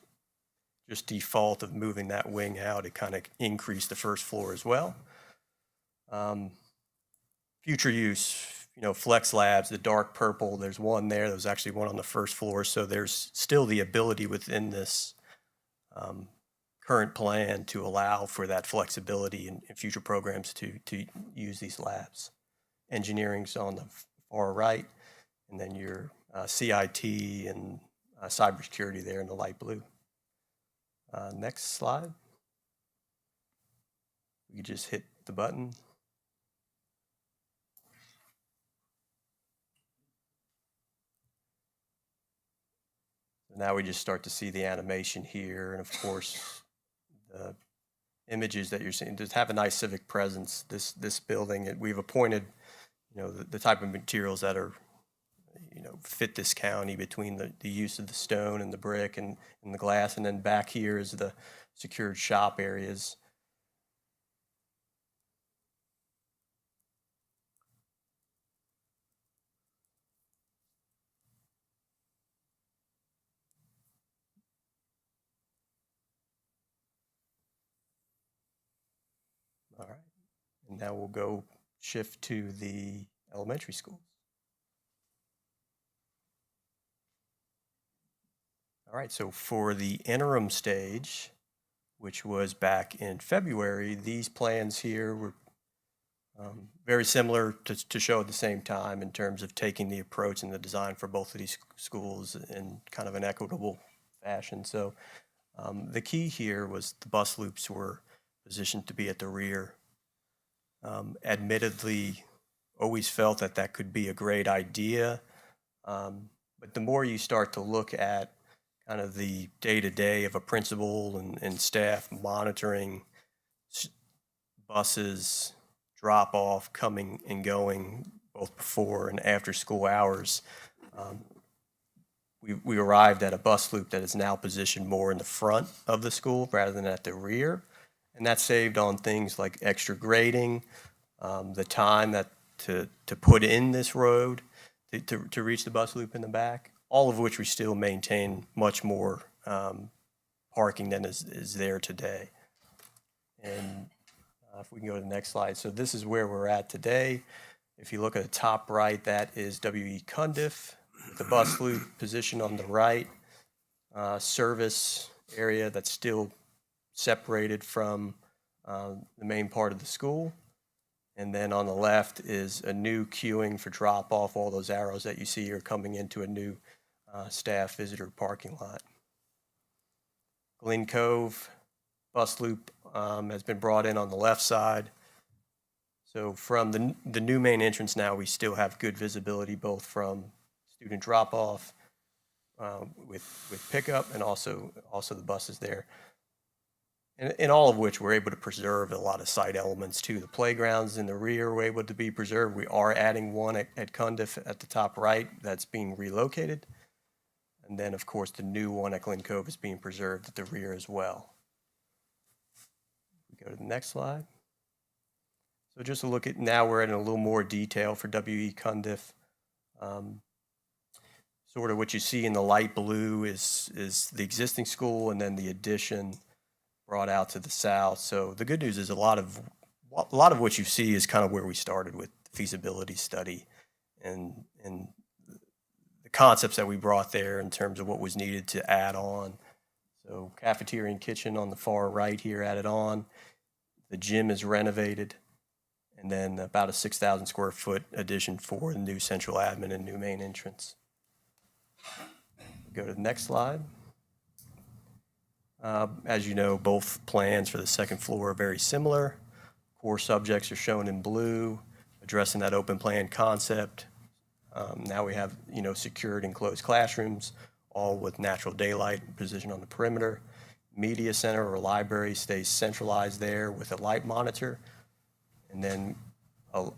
just default of moving that wing out, it kind of increased the first floor as well. Future use, flex labs, the dark purple, there's one there. There's actually one on the first floor. So there's still the ability within this current plan to allow for that flexibility in future programs to use these labs. Engineering's on the far right, and then your CIT and cybersecurity there in the light blue. Next slide. You just hit the button. Now we just start to see the animation here, and of course, the images that you're seeing just have a nice civic presence. This building, we've appointed, the type of materials that are, fit this county between the use of the stone and the brick and the glass, and then back here is the secured shop areas. All right, and now we'll go shift to the elementary schools. All right, so for the interim stage, which was back in February, these plans here were very similar to show at the same time in terms of taking the approach and the design for both of these schools in kind of an equitable fashion. So the key here was the bus loops were positioned to be at the rear. Admittedly, always felt that could be a great idea, but the more you start to look at kind of the day-to-day of a principal and staff monitoring buses, drop-off, coming and going, both before and after school hours, we arrived at a bus loop that is now positioned more in the front of the school rather than at the rear. And that saved on things like extra grading, the time to put in this road to reach the bus loop in the back, all of which we still maintain much more parking than is there today. And if we can go to the next slide. So this is where we're at today. If you look at the top right, that is W.E. Cundiff, the bus loop position on the right, service area that's still separated from the main part of the school. And then on the left is a new queuing for drop off. All those arrows that you see are coming into a new staff visitor parking lot. Glen Cove bus loop has been brought in on the left side. So from the new main entrance now, we still have good visibility both from student drop off with pickup and also the buses there. And all of which we're able to preserve a lot of site elements too. The playgrounds in the rear were able to be preserved. We are adding one at Cundiff at the top right that's being relocated. And then, of course, the new one at Glen Cove is being preserved at the rear as well. We go to the next slide. So just to look at, now we're in a little more detail for W.E. Cundiff. Sort of what you see in the light blue is the existing school and then the addition brought out to the south. So the good news is a lot of what you see is kind of where we started with the feasibility study and the concepts that we brought there in terms of what was needed to add on. So cafeteria and kitchen on the far right here added on. The gym is renovated, and then about a 6,000 square foot addition for the new central admin and new main entrance. Go to the next slide. As you know, both plans for the second floor are very similar. Core subjects are shown in blue, addressing that open plan concept. Now we have, secured enclosed classrooms, all with natural daylight positioned on the perimeter. Media center or library stays centralized there with a light monitor. And then a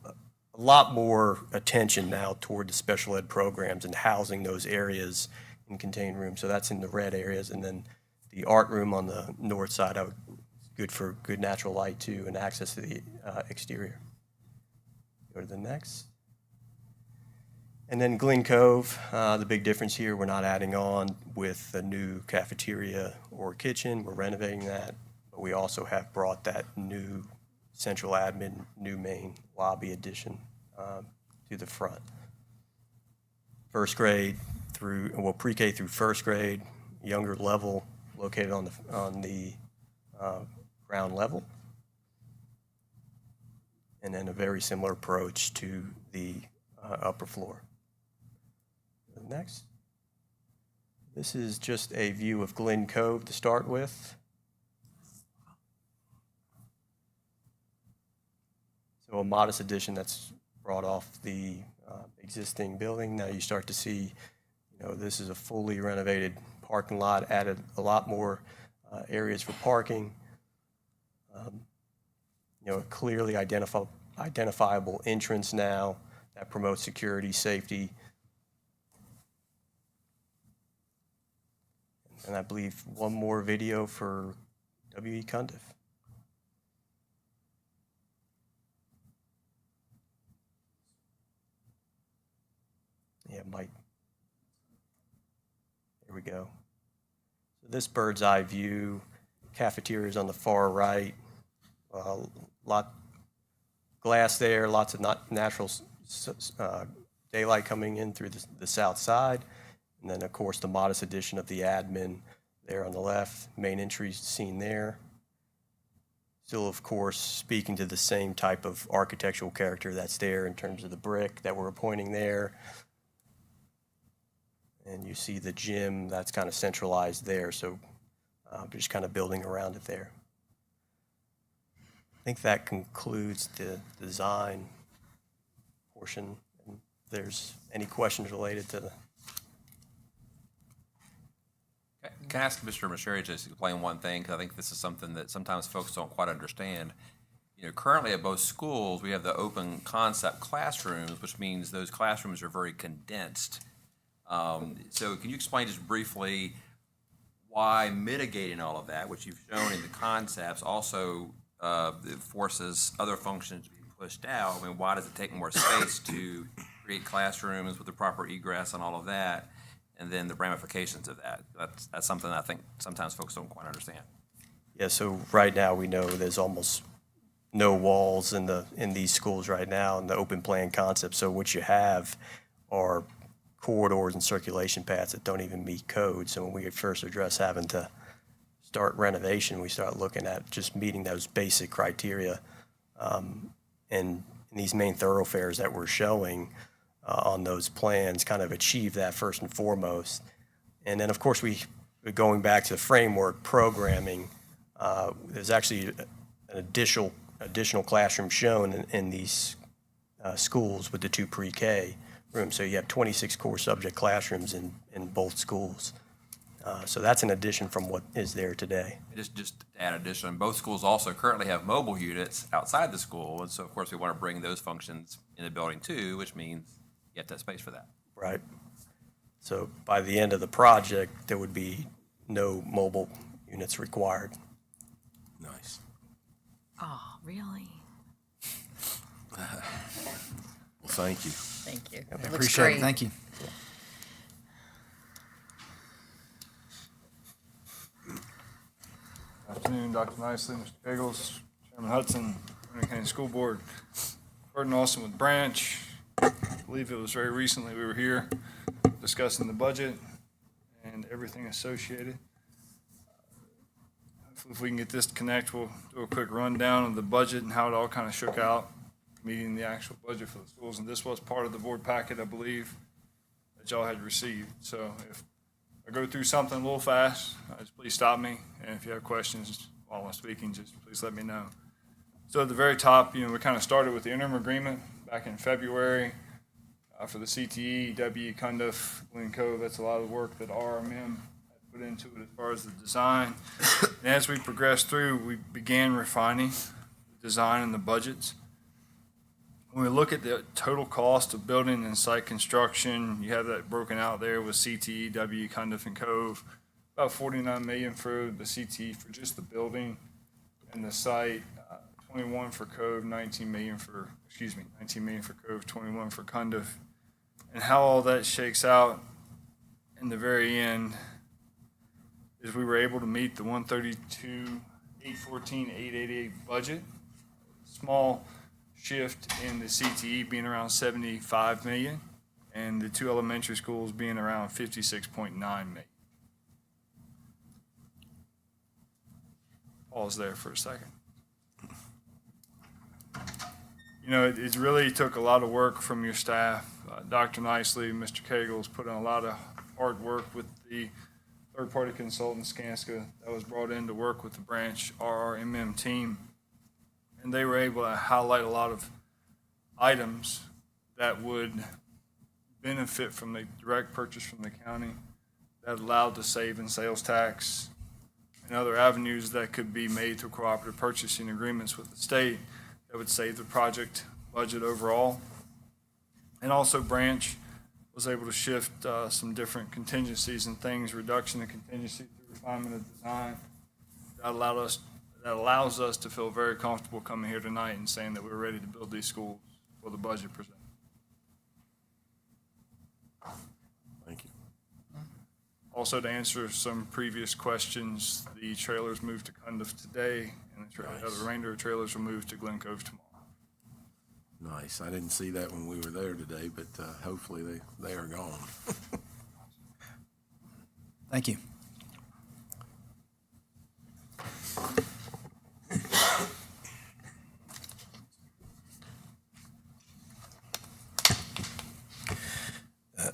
lot more attention now toward the special ed programs and housing those areas in contained rooms. So that's in the red areas. And then the art room on the north side, good for good natural light too and access to the exterior. Go to the next. And then Glen Cove, the big difference here, we're not adding on with a new cafeteria or kitchen. We're renovating that, but we also have brought that new central admin, new main lobby addition to the front. First grade pre-K through first grade, younger level located on the ground level. And then a very similar approach to the upper floor. Next. This is just a view of Glen Cove to start with. So a modest addition that's brought off the existing building. Now you start to see, this is a fully renovated parking lot, added a lot more areas for parking. A clearly identifiable entrance now that promotes security, safety. And I believe one more video for W.E. Cundiff. Yeah, Mike. There we go. So this bird's eye view, cafeteria is on the far right. Lot glass there, lots of natural daylight coming in through the south side. And then, of course, the modest addition of the admin there on the left, main entry seen there. Still, of course, speaking to the same type of architectural character that's there in terms of the brick that we're pointing there. And you see the gym that's kind of centralized there, so just kind of building around it there. I think that concludes the design portion. And if there's any questions related to the... Can I ask Mr. Masheri to explain one thing? Because I think this is something that sometimes folks don't quite understand. Currently at both schools, we have the open concept classrooms, which means those classrooms are very condensed. So can you explain just briefly why mitigating all of that, which you've shown in the concepts, also it forces other functions to be pushed out? I mean, why does it take more space to create classrooms with the proper egress and all of that? And then the ramifications of that. That's something I think sometimes folks don't quite understand. Yeah, so right now we know there's almost no walls in these schools right now in the open plan concept. So what you have are corridors and circulation paths that don't even meet code. So when we first address having to start renovation, we start looking at just meeting those basic criteria. And these main thoroughfares that we're showing on those plans kind of achieve that first and foremost. And then, of course, going back to the framework programming, there's actually an additional classroom shown in these schools with the 2 pre-K rooms. So you have 26 core subject classrooms in both schools. So that's an addition from what is there today. Just to add addition, both schools also currently have mobile units outside the school. And so, of course, we want to bring those functions in the building too, which means you have to have space for that. Right. So by the end of the project, there would be no mobile units required. Nice. Oh, really? Well, thank you. Thank you. I It looks appreciate great. it. Thank you. Good afternoon, Dr. Nicely, Mr. Pagels, Chairman Hudson, Roanoke County School Board. Burton Austin with Branch. I believe it was very recently we were here discussing the budget and everything associated. Hopefully if we can get this to connect, we'll do a quick rundown of the budget and how it all kind of shook out, meeting the actual budget for the schools. And this was part of the board packet, I believe, that y'all had received. So if I go through something a little fast, just please stop me. And if you have questions while I'm speaking, just please let me know. So at the very top, we kind of started with the interim agreement back in February for the CTE, W, Cundiff, Glen Cove. That's a lot of work that RMM had put into it as far as the design. And as we progressed through, we began refining the design and the budgets. When we look at the total cost of building and site construction, you have that broken out there with CTE, W, Cundiff, and Cove. About $49 million for the CTE for just the building and the site. 21 for Cove, 19 million for Cove, 21 for Cundiff. And how all that shakes out in the very end is we were able to meet the 132, 814, 888 budget. Small shift in the CTE being around 75 million and the 2 elementary schools being around 56.9 million. Pause there for a second. It really took a lot of work from your staff. Dr. Nicely, Mr. Cagel's put in a lot of hard work with the third-party consultant, Skanska, that was brought in to work with the Branch RRMM team. And they were able to highlight a lot of items that would benefit from the direct purchase from the county that allowed the save in sales tax and other avenues that could be made through cooperative purchasing agreements with the state that would save the project budget overall. And also Branch was able to shift some different contingencies and things, reduction in contingency through refinement of design. That allows us to feel very comfortable coming here tonight and saying that we're ready to build these schools for the budget presented. Thank you. Also, to answer some previous questions, the trailers moved to Cundiff today, and the remainder of trailers will move to Glen Cove tomorrow. Nice. I didn't see that when we were there today, but hopefully they are gone. Thank you.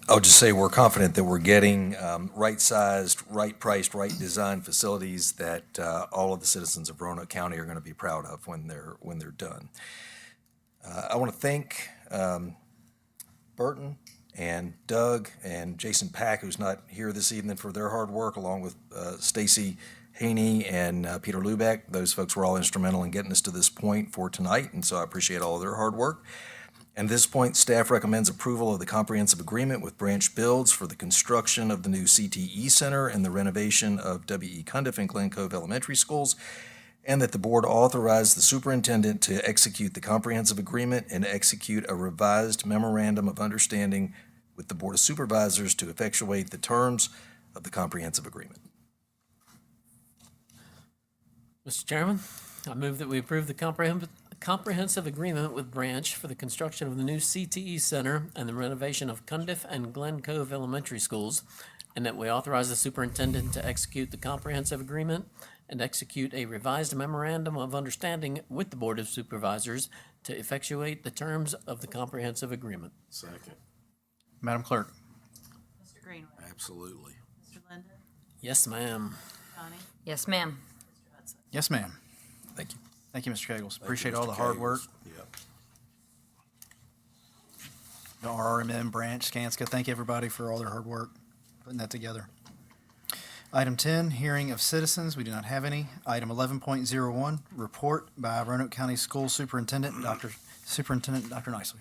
I'll just say we're confident that we're getting right-sized, right-priced, right-designed facilities that all of the citizens of Roanoke County are going to be proud of when they're done. I want to thank Burton and Doug and Jason Pack, who's not here this evening, for their hard work, along with Stacy Haney and Peter Lubeck. Those folks were all instrumental in getting us to this point for tonight, and so I appreciate all of their hard work. At this point, staff recommends approval of the comprehensive agreement with Branch Builds for the construction of the new CTE Center and the renovation of W.E. Cundiff and Glen Cove Elementary Schools, and that the board authorize the superintendent to execute the comprehensive agreement and execute a revised memorandum of understanding with the Board of Supervisors to effectuate the terms of the comprehensive agreement. Mr. Chairman, I move that we approve the comprehensive agreement with Branch for the construction of the new CTE Center and the renovation of Cundiff and Glen Cove Elementary Schools, and that we authorize the superintendent to execute the comprehensive agreement and execute a revised memorandum of understanding with the Board of Supervisors to effectuate the terms of the comprehensive agreement. Second. Madam Clerk. Mr. Greenwood. Absolutely. Mr. Linden. Yes, ma'am. Connie. Yes, ma'am. Mr. Hudson. Yes, ma'am. Thank you. Thank you, Mr. Kegels. Thank you, Appreciate Mr. all the hard work. Kegels. Yep. The RRMM, Branch, Skanska, thank everybody for all their hard work putting that together. Item 10, hearing of citizens. We do not have any. Item 11.01, report by Roanoke County School Superintendent, Dr. Nicely.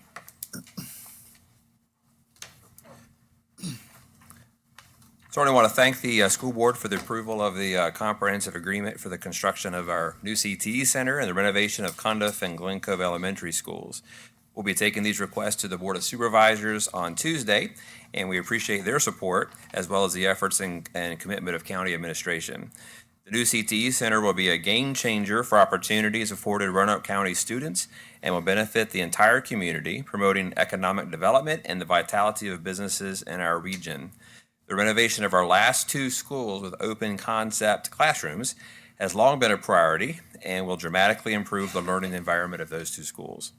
So I want to thank the school board for the approval of the comprehensive agreement for the construction of our new CTE Center and the renovation of Cundiff and Glen Cove Elementary Schools. We'll be taking these requests to the Board of Supervisors on Tuesday, and we appreciate their support as well as the efforts and commitment of county administration. The new CTE Center will be a game changer for opportunities afforded Roanoke County students and will benefit the entire community, promoting economic development and the vitality of businesses in our region. The renovation of our last two schools with open concept classrooms has long been a priority and will dramatically improve the learning environment of those two schools.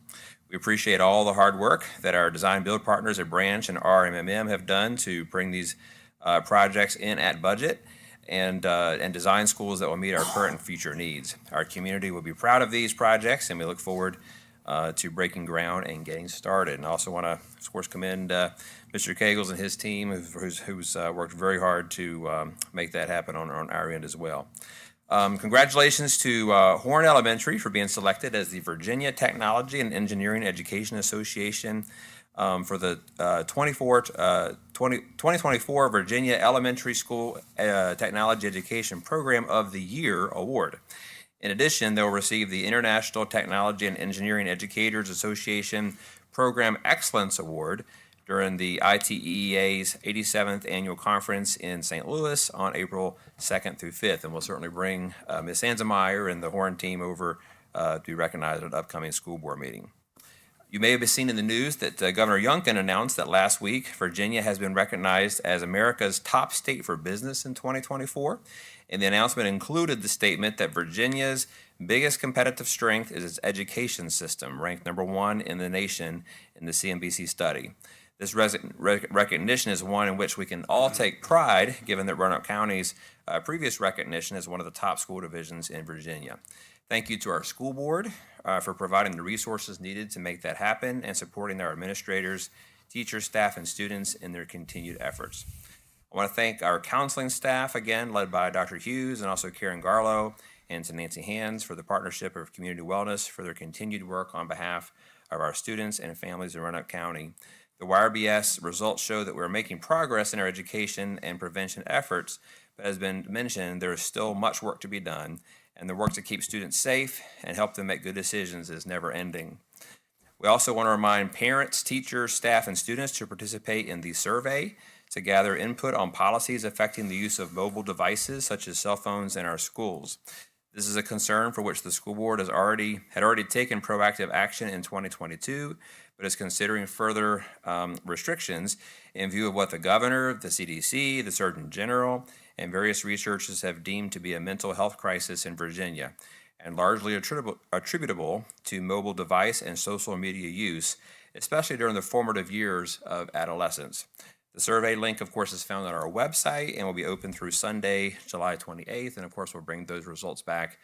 We appreciate all the hard work that our design build partners at Branch and RMMM have done to bring these projects in at budget and design schools that will meet our current and future needs. Our community will be proud of these projects, and we look forward to breaking ground and getting started. And I also want to, of course, commend Mr. Kegels and his team, who's worked very hard to make that happen on our end as well. Congratulations to Horn Elementary for being selected as the Virginia Technology and Engineering Education Association for the 2024 Virginia Elementary School Technology Education Program of the Year Award. In addition, they'll receive the International Technology and Engineering Educators Association Program Excellence Award during the ITEA's 87th Annual Conference in St. Louis on April 2nd through 5th. And we'll certainly bring Ms. Sansemeyer and the Horn team over to be recognized at an upcoming school board meeting. You may have seen in the news that Governor Youngkin announced that last week Virginia has been recognized as America's top state for business in 2024. And the announcement included the statement that Virginia's biggest competitive strength is its education system, ranked number 1 in the nation in the CNBC study. This recognition is one in which we can all take pride, given that Roanoke County's previous recognition as one of the top school divisions in Virginia. Thank you to our school board for providing the resources needed to make that happen and supporting our administrators, teachers, staff, and students in their continued efforts. I want to thank our counseling staff again, led by Dr. Hughes and also Karen Garlow, and to Nancy Hands for the partnership of Community Wellness for their continued work on behalf of our students and families in Roanoke County. The YRBS results show that we're making progress in our education and prevention efforts, but as been mentioned, there is still much work to be done, and the work to keep students safe and help them make good decisions is never ending. We also want to remind parents, teachers, staff, and students to participate in the survey to gather input on policies affecting the use of mobile devices such as cell phones in our schools. This is a concern for which the school board had already taken proactive action in 2022, but is considering further restrictions in view of what the governor, the CDC, the Surgeon General, and various researchers have deemed to be a mental health crisis in Virginia, and largely attributable to mobile device and social media use, especially during the formative years of adolescence. The survey link, of course, is found on our website and will be open through Sunday, July 28th. And of course, we'll bring those results back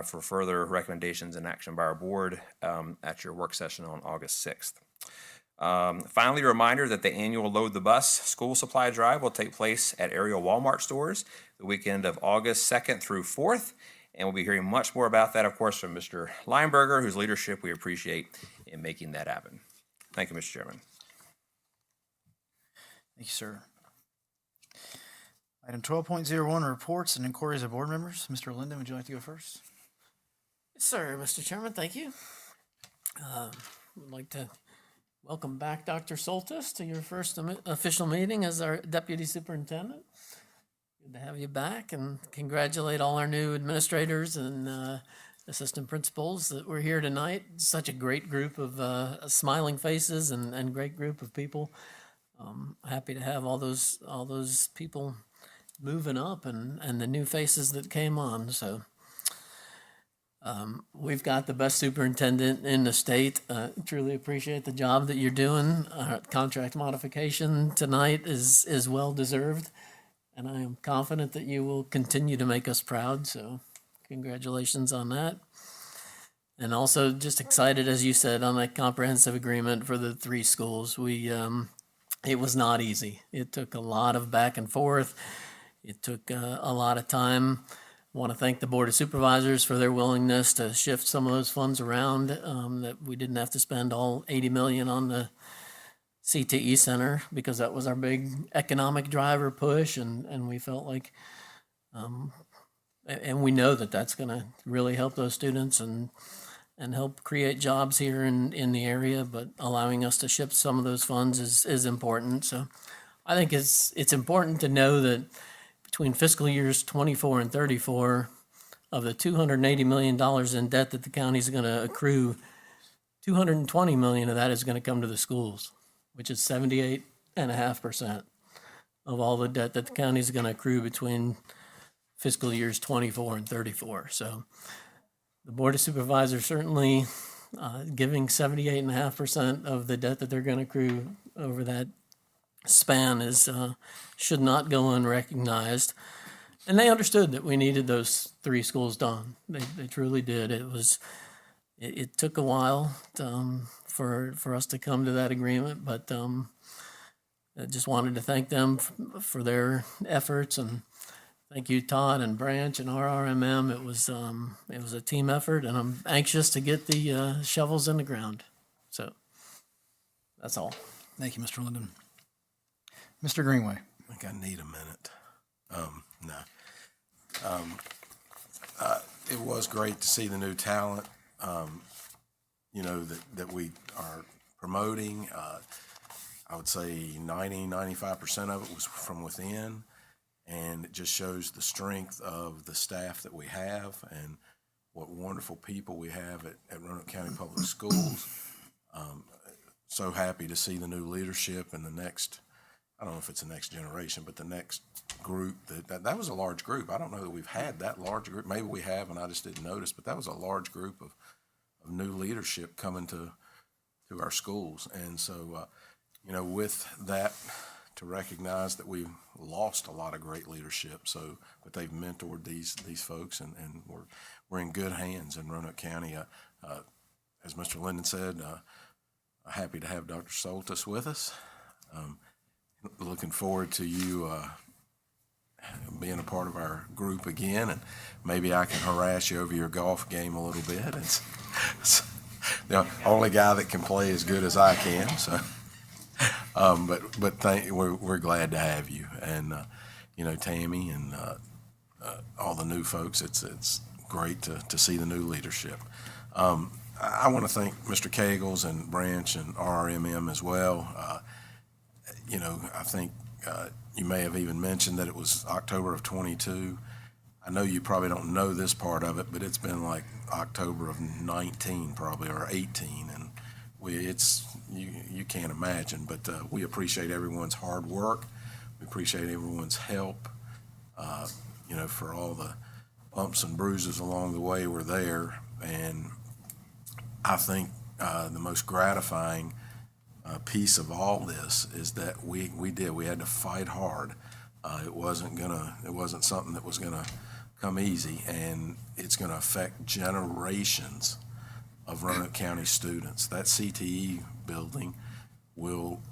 for further recommendations and action by our board at your work session on August 6th. Finally, a reminder that the annual Load the Bus school supply drive will take place at area Walmart stores the weekend of August 2nd through 4th. And we'll be hearing much more about that, of course, from Mr. Lineberger, whose leadership we appreciate in making that happen. Thank you, Mr. Chairman. Thank you, sir. Item 12.01, reports and inquiries of board members. Mr. Linden, would you like to go first? Yes, sir, Mr. Chairman, thank you. I'd like to welcome back Dr. Soltis to your first official meeting as our Deputy Superintendent. Good to have you back, and congratulate all our new administrators and assistant principals that were here tonight. Such a great group of smiling faces and great group of people. Happy to have all those people moving up and the new faces that came on. So we've got the best superintendent in the state. Truly appreciate the job that you're doing. Our contract modification tonight is well deserved, and I am confident that you will continue to make us proud. So congratulations on that. And also just excited, as you said, on that comprehensive agreement for the 3 schools. It was not easy. It took a lot of back and forth. It took a lot of time. I want to thank the Board of Supervisors for their willingness to shift some of those funds around, that we didn't have to spend all $80 million on the CTE Center, because that was our big economic driver push, and we felt like, and we know that that's going to really help those students and help create jobs here in the area, but allowing us to shift some of those funds is important. So I think it's important to know that between fiscal years 24 and 34, of the $280 million in debt that the county is going to accrue, $220 million of that is going to come to the schools, which is 78.5% of all the debt that the county is going to accrue between fiscal years 24 and 34. So the Board of Supervisors certainly giving 78.5% of the debt that they're going to accrue over that span should not go unrecognized. And they understood that we needed those 3 schools done. They truly did. It took a while for us to come to that agreement, but I just wanted to thank them for their efforts, and thank you, Todd and Branch and RRMM. It was a team effort, and I'm anxious to get the shovels in the ground. So that's all. Thank you, Mr. Linden. Mr. Greenway. I think I need a minute. It was great to see the new talent, that we are promoting. I would say 95% of it was from within, and it just shows the strength of the staff that we have and what wonderful people we have at Roanoke County Public Schools. So happy to see the new leadership and the next, I don't know if it's the next generation, but the next group. That was a large group. I don't know that we've had that large group. Maybe we have, and I just didn't notice, but that was a large group of new leadership coming to our schools. And so, with that, to recognize that we've lost a lot of great leadership. But they've mentored these folks, and we're in good hands in Roanoke County. As Mr. Linden said, happy to have Dr. Soltis with us. looking forward to you being a part of our group again, and maybe I can harass you over your golf game a little bit. It's the only guy that can play as good as I can, so. We're glad to have you, and Tammy and all the new folks. It's great to see the new leadership. I want to thank Mr. Kegels and Branch and RRMM as well. I think you may have even mentioned that it was October of '22. I know you probably don't know this part of it, but it's been like October of '19 probably, or '18, and you can't imagine. But we appreciate everyone's hard work. We appreciate everyone's help. For all the bumps and bruises along the way, we're there. And I think the most gratifying piece of all this is that we had to fight hard. It wasn't something that was gonna come easy, and it's gonna affect generations of Roanoke County students. That CTE building will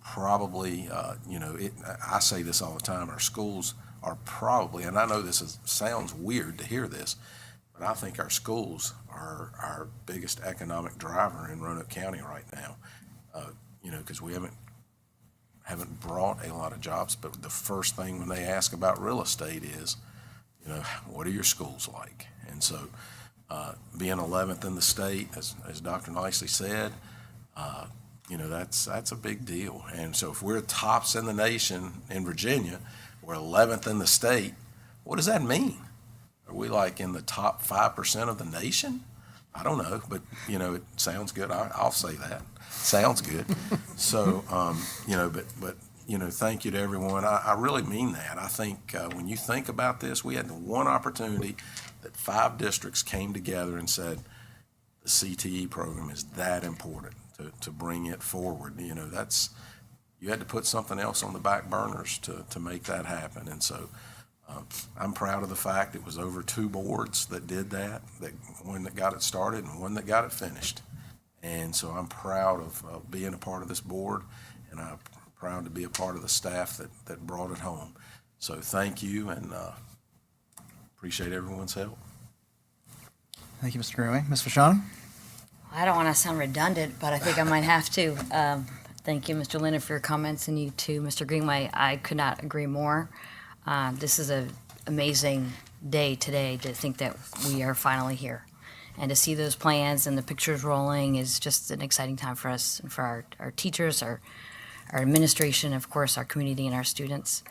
probably, I say this all the time, our schools are probably, and I know sounds weird to hear this, but I think our schools are our biggest economic driver in Roanoke County right now. Because we haven't brought a lot of jobs, but the first thing when they ask about real estate is, what are your schools like? And so being 11th in the state, as Dr. Nicely said, that's a big deal. And so if we're tops in the nation in Virginia, we're 11th in the state, what does that mean? Are we like in the top 5% of the nation? I don't know, but it sounds good. I'll say that. Sounds good. So, thank you to everyone. I really mean that. I think when you think about this, we had the one opportunity that 5 districts came together and said, the CTE program is that important to bring it forward. You had to put something else on the back burners to make that happen. And so I'm proud of the fact it was over 2 boards that did that, one that got it started and one that got it finished. And so I'm proud of being a part of this board, and I'm proud to be a part of the staff that brought it home. So thank you, and appreciate everyone's help. Thank you, Mr. Greenway. Ms. Vashani? I don't want to sound redundant, but I think I might have to. Thank you, Mr. Leonard, for your comments, and you too, Mr. Greenway. I could not agree more. This is an amazing day today to think that we are finally here. And to see those plans and the pictures rolling is just an exciting time for us and for our teachers, our administration, of course, our community and our students.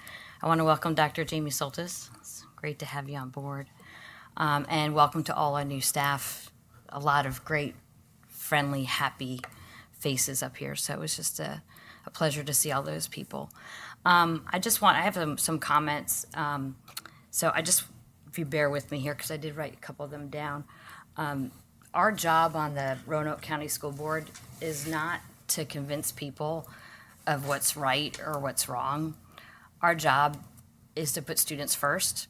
I want to welcome Dr. Jamie Soltis. It's great to have you on board. And welcome to all our new staff. A lot of great, friendly, happy faces up here. So it was just a pleasure to see all those people. I have some comments. If you bear with me here, because I did write a couple of them down. Our job on the Roanoke County School Board is not to convince people of what's right or what's wrong. Our job is to put students first,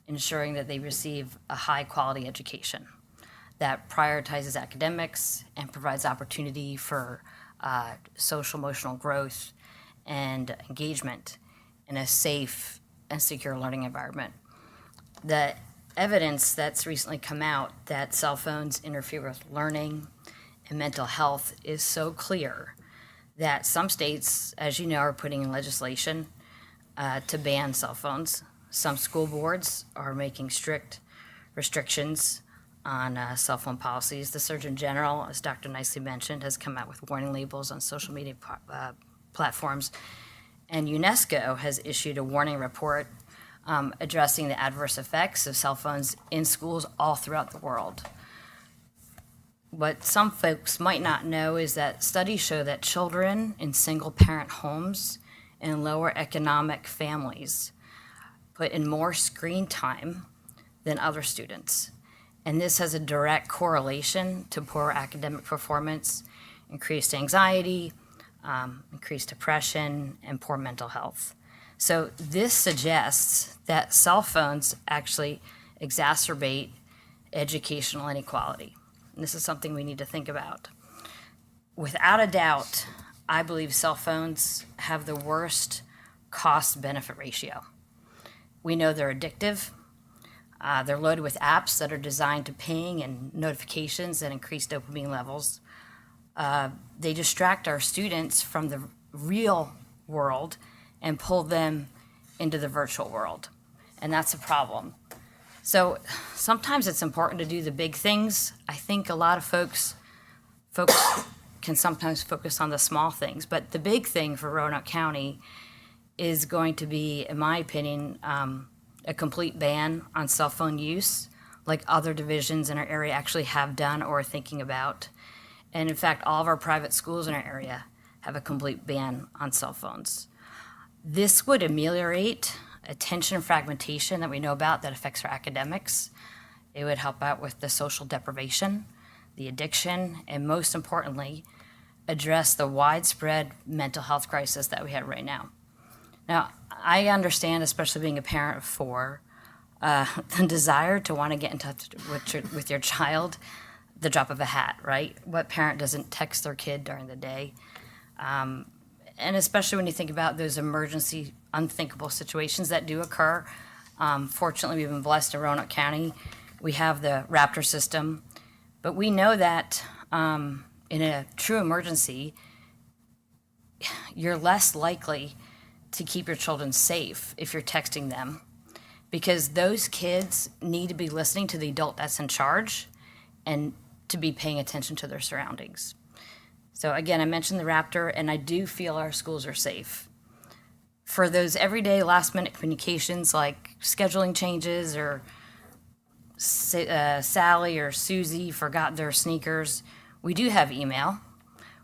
ensuring that they receive a high-quality education that prioritizes academics and provides opportunity for social emotional growth and engagement in a safe and secure learning environment. The evidence that's recently come out that cell phones interfere with learning and mental health is so clear that some states, as you know, are putting in legislation to ban cell phones. Some school boards are making strict restrictions on cell phone policies. The Surgeon General, as Dr. Nicely mentioned, has come out with warning labels on social media platforms. And UNESCO has issued a warning report addressing the adverse effects of cell phones in schools all throughout the world. What some folks might not know is that studies show that children in single-parent homes and lower economic families put in more screen time than other students. And this has a direct correlation to poor academic performance, increased anxiety, increased depression, and poor mental health. So this suggests that cell phones actually exacerbate educational inequality. And this is something we need to think about. Without a doubt, I believe cell phones have the worst cost-benefit ratio. We know they're addictive. They're loaded with apps that are designed to ping and notifications and increase dopamine levels. They distract our students from the real world and pull them into the virtual world. And that's a problem. So sometimes it's important to do the big things. I think a lot of folks can sometimes focus on the small things, but the big thing for Roanoke County is going to be, in my opinion, a complete ban on cell phone use, like other divisions in our area actually have done or are thinking about. And in fact, all of our private schools in our area have a complete ban on cell phones. This would ameliorate attention fragmentation that we know about that affects our academics. It would help out with the social deprivation, the addiction, and most importantly, address the widespread mental health crisis that we have right now. Now, I understand, especially being a parent of 4, the desire to want to get in touch with your child, the drop of a hat, right? What parent doesn't text their kid during the day? And especially when you think about those emergency, unthinkable situations that do occur. Fortunately, we've been blessed in Roanoke County. We have the Raptor system, but we know that in a true emergency, you're less likely to keep your children safe if you're texting them, because those kids need to be listening to the adult that's in charge and to be paying attention to their surroundings. So again, I mentioned the Raptor, and I do feel our schools are safe. For those everyday last-minute communications like scheduling changes or Sally or Susie forgot their sneakers, we do have email.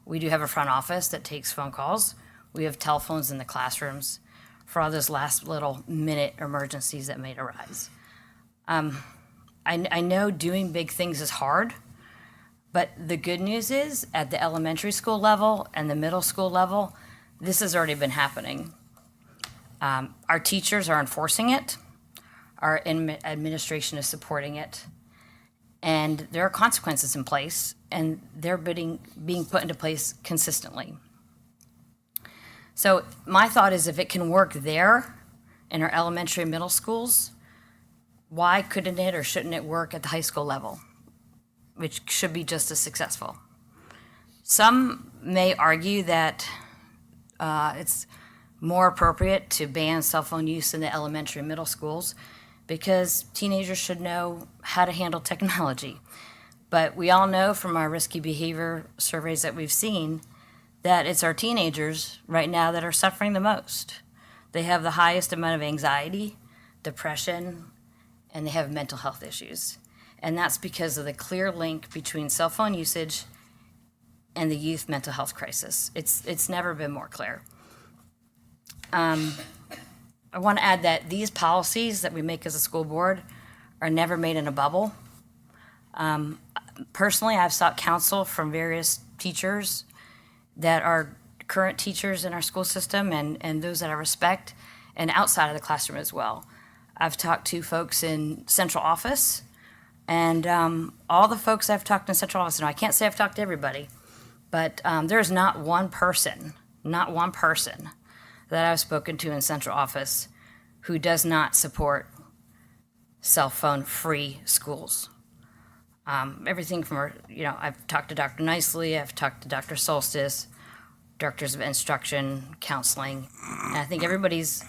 We do have a front office that takes phone calls. We have telephones in the classrooms for all those last little minute emergencies that may arise. I know doing big things is hard, but the good news is at the elementary school level and the middle school level, this has already been happening. Our teachers are enforcing it. Our administration is supporting it. And there are consequences in place, and they're being put into place consistently. So my thought is, if it can work there in our elementary and middle schools, why couldn't it or shouldn't it work at the high school level, which should be just as successful? Some may argue that it's more appropriate to ban cell phone use in the elementary and middle schools because teenagers should know how to handle technology. But we all know from our risky behavior surveys that we've seen that it's our teenagers right now that are suffering the most. They have the highest amount of anxiety, depression, and they have mental health issues. And that's because of the clear link between cell phone usage and the youth mental health crisis. It's never been more clear. I want to add that these policies that we make as a school board are never made in a bubble. Personally, I've sought counsel from various teachers that are current teachers in our school system and those that I respect, and outside of the classroom as well. I've talked to folks in central office, and all the folks I've talked in central office, and I can't say I've talked to everybody, but there's not one person that I've spoken to in central office who does not support cell phone free schools. Everything from, I've talked to Dr. Nicely, I've talked to Dr. Solstice, directors of instruction, counseling, and I think everybody's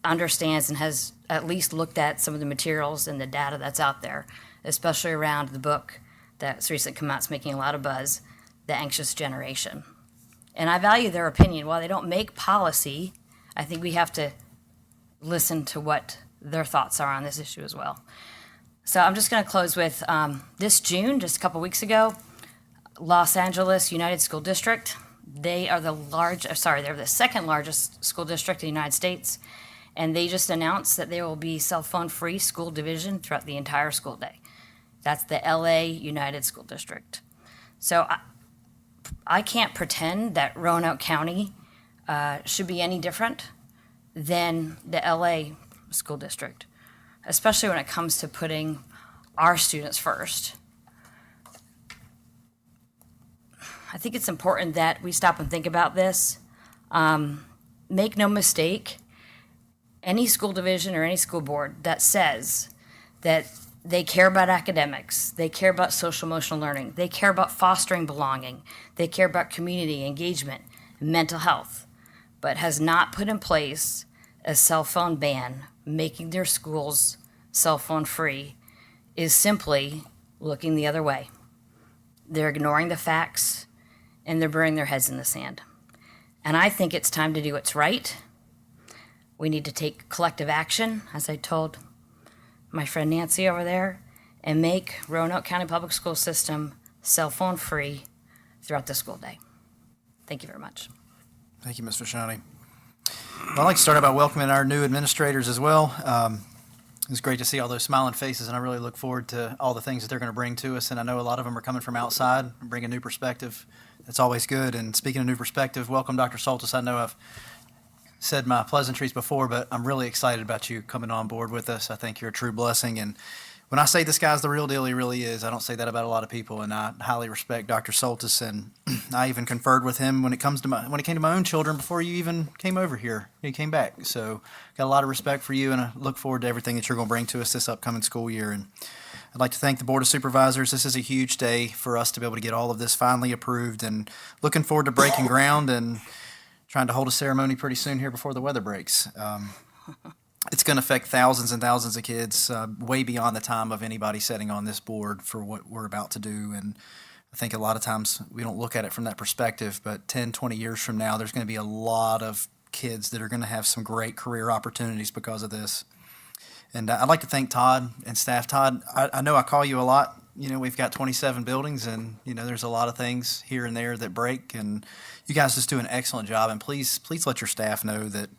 understands and has at least looked at some of the materials and the data that's out there, especially around the book that's recently come out, it's making a lot of buzz, The Anxious Generation. And I value their opinion. While they don't make policy, I think we have to listen to what their thoughts are on this issue as well. So I'm just going to close with this June, just a couple weeks ago, Los Angeles United School District. They're the second largest school district in the United States, and they just announced that there will be cell phone free school division throughout the entire school day. That's the LA United School District. So I can't pretend that Roanoke County should be any different than the LA School District, especially when it comes to putting our students first. I think it's important that we stop and think about this. Make no mistake, any school division or any school board that says that they care about academics, they care about social emotional learning, they care about fostering belonging, they care about community engagement, mental health, but has not put in place a cell phone ban, making their schools cell phone free, is simply looking the other way. They're ignoring the facts and they're burying their heads in the sand. And I think it's time to do what's right. We need to take collective action, as I told my friend Nancy over there, and make Roanoke County Public School System cell phone free throughout the school day. Thank you very much. Thank you, Ms. Vashani. Well, I'd like to start out by welcoming our new administrators as well. It's great to see all those smiling faces, and I really look forward to all the things that they're going to bring to us. And I know a lot of them are coming from outside, bring a new perspective. That's always good. And speaking of new perspective, welcome, Dr. Soltis. I know I've said my pleasantries before, but I'm really excited about you coming on board with us. I think you're a true blessing. And when I say this guy's the real deal, he really is. I don't say that about a lot of people, and I highly respect Dr. Soltis. And I even conferred with him when it came to my own children before you even came over here. He came back. So got a lot of respect for you, and I look forward to everything that you're going to bring to us this upcoming school year. And I'd like to thank the Board of Supervisors. This is a huge day for us to be able to get all of this finally approved, and looking forward to breaking ground and trying to hold a ceremony pretty soon here before the weather breaks. It's going to affect thousands and thousands of kids way beyond the time of anybody sitting on this board for what we're about to do. And I think a lot of times we don't look at it from that perspective, but 10, 20 years from now, there's going to be a lot of kids that are going to have some great career opportunities because of this. And I'd like to thank Todd and staff. Todd, I know I call you a lot. You know, we've got 27 buildings, and, you know, there's a lot of things here and there that break, and you guys just do an excellent job. And please let your staff know that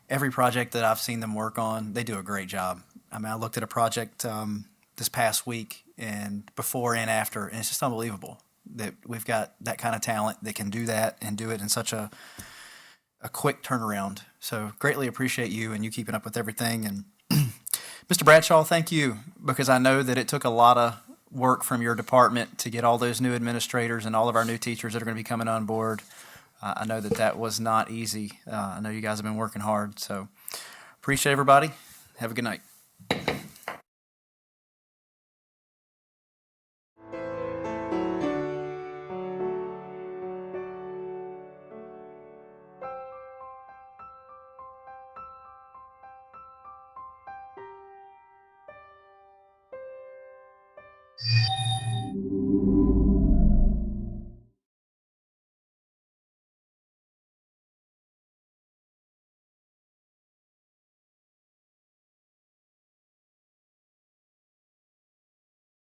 every project that I've seen them work on, they do a great job. I mean, I looked at a project this past week, and before and after, and it's just unbelievable that we've got that kind of talent that can do that and do it in such a quick turnaround. So greatly appreciate you and you keeping up with everything. And Mr. Bradshaw, thank you, because I know that it took a lot of work from your department to get all those new administrators and all of our new teachers that are going to be coming on board. I know that was not easy. I know you guys have been working hard. So appreciate everybody. Have a good night.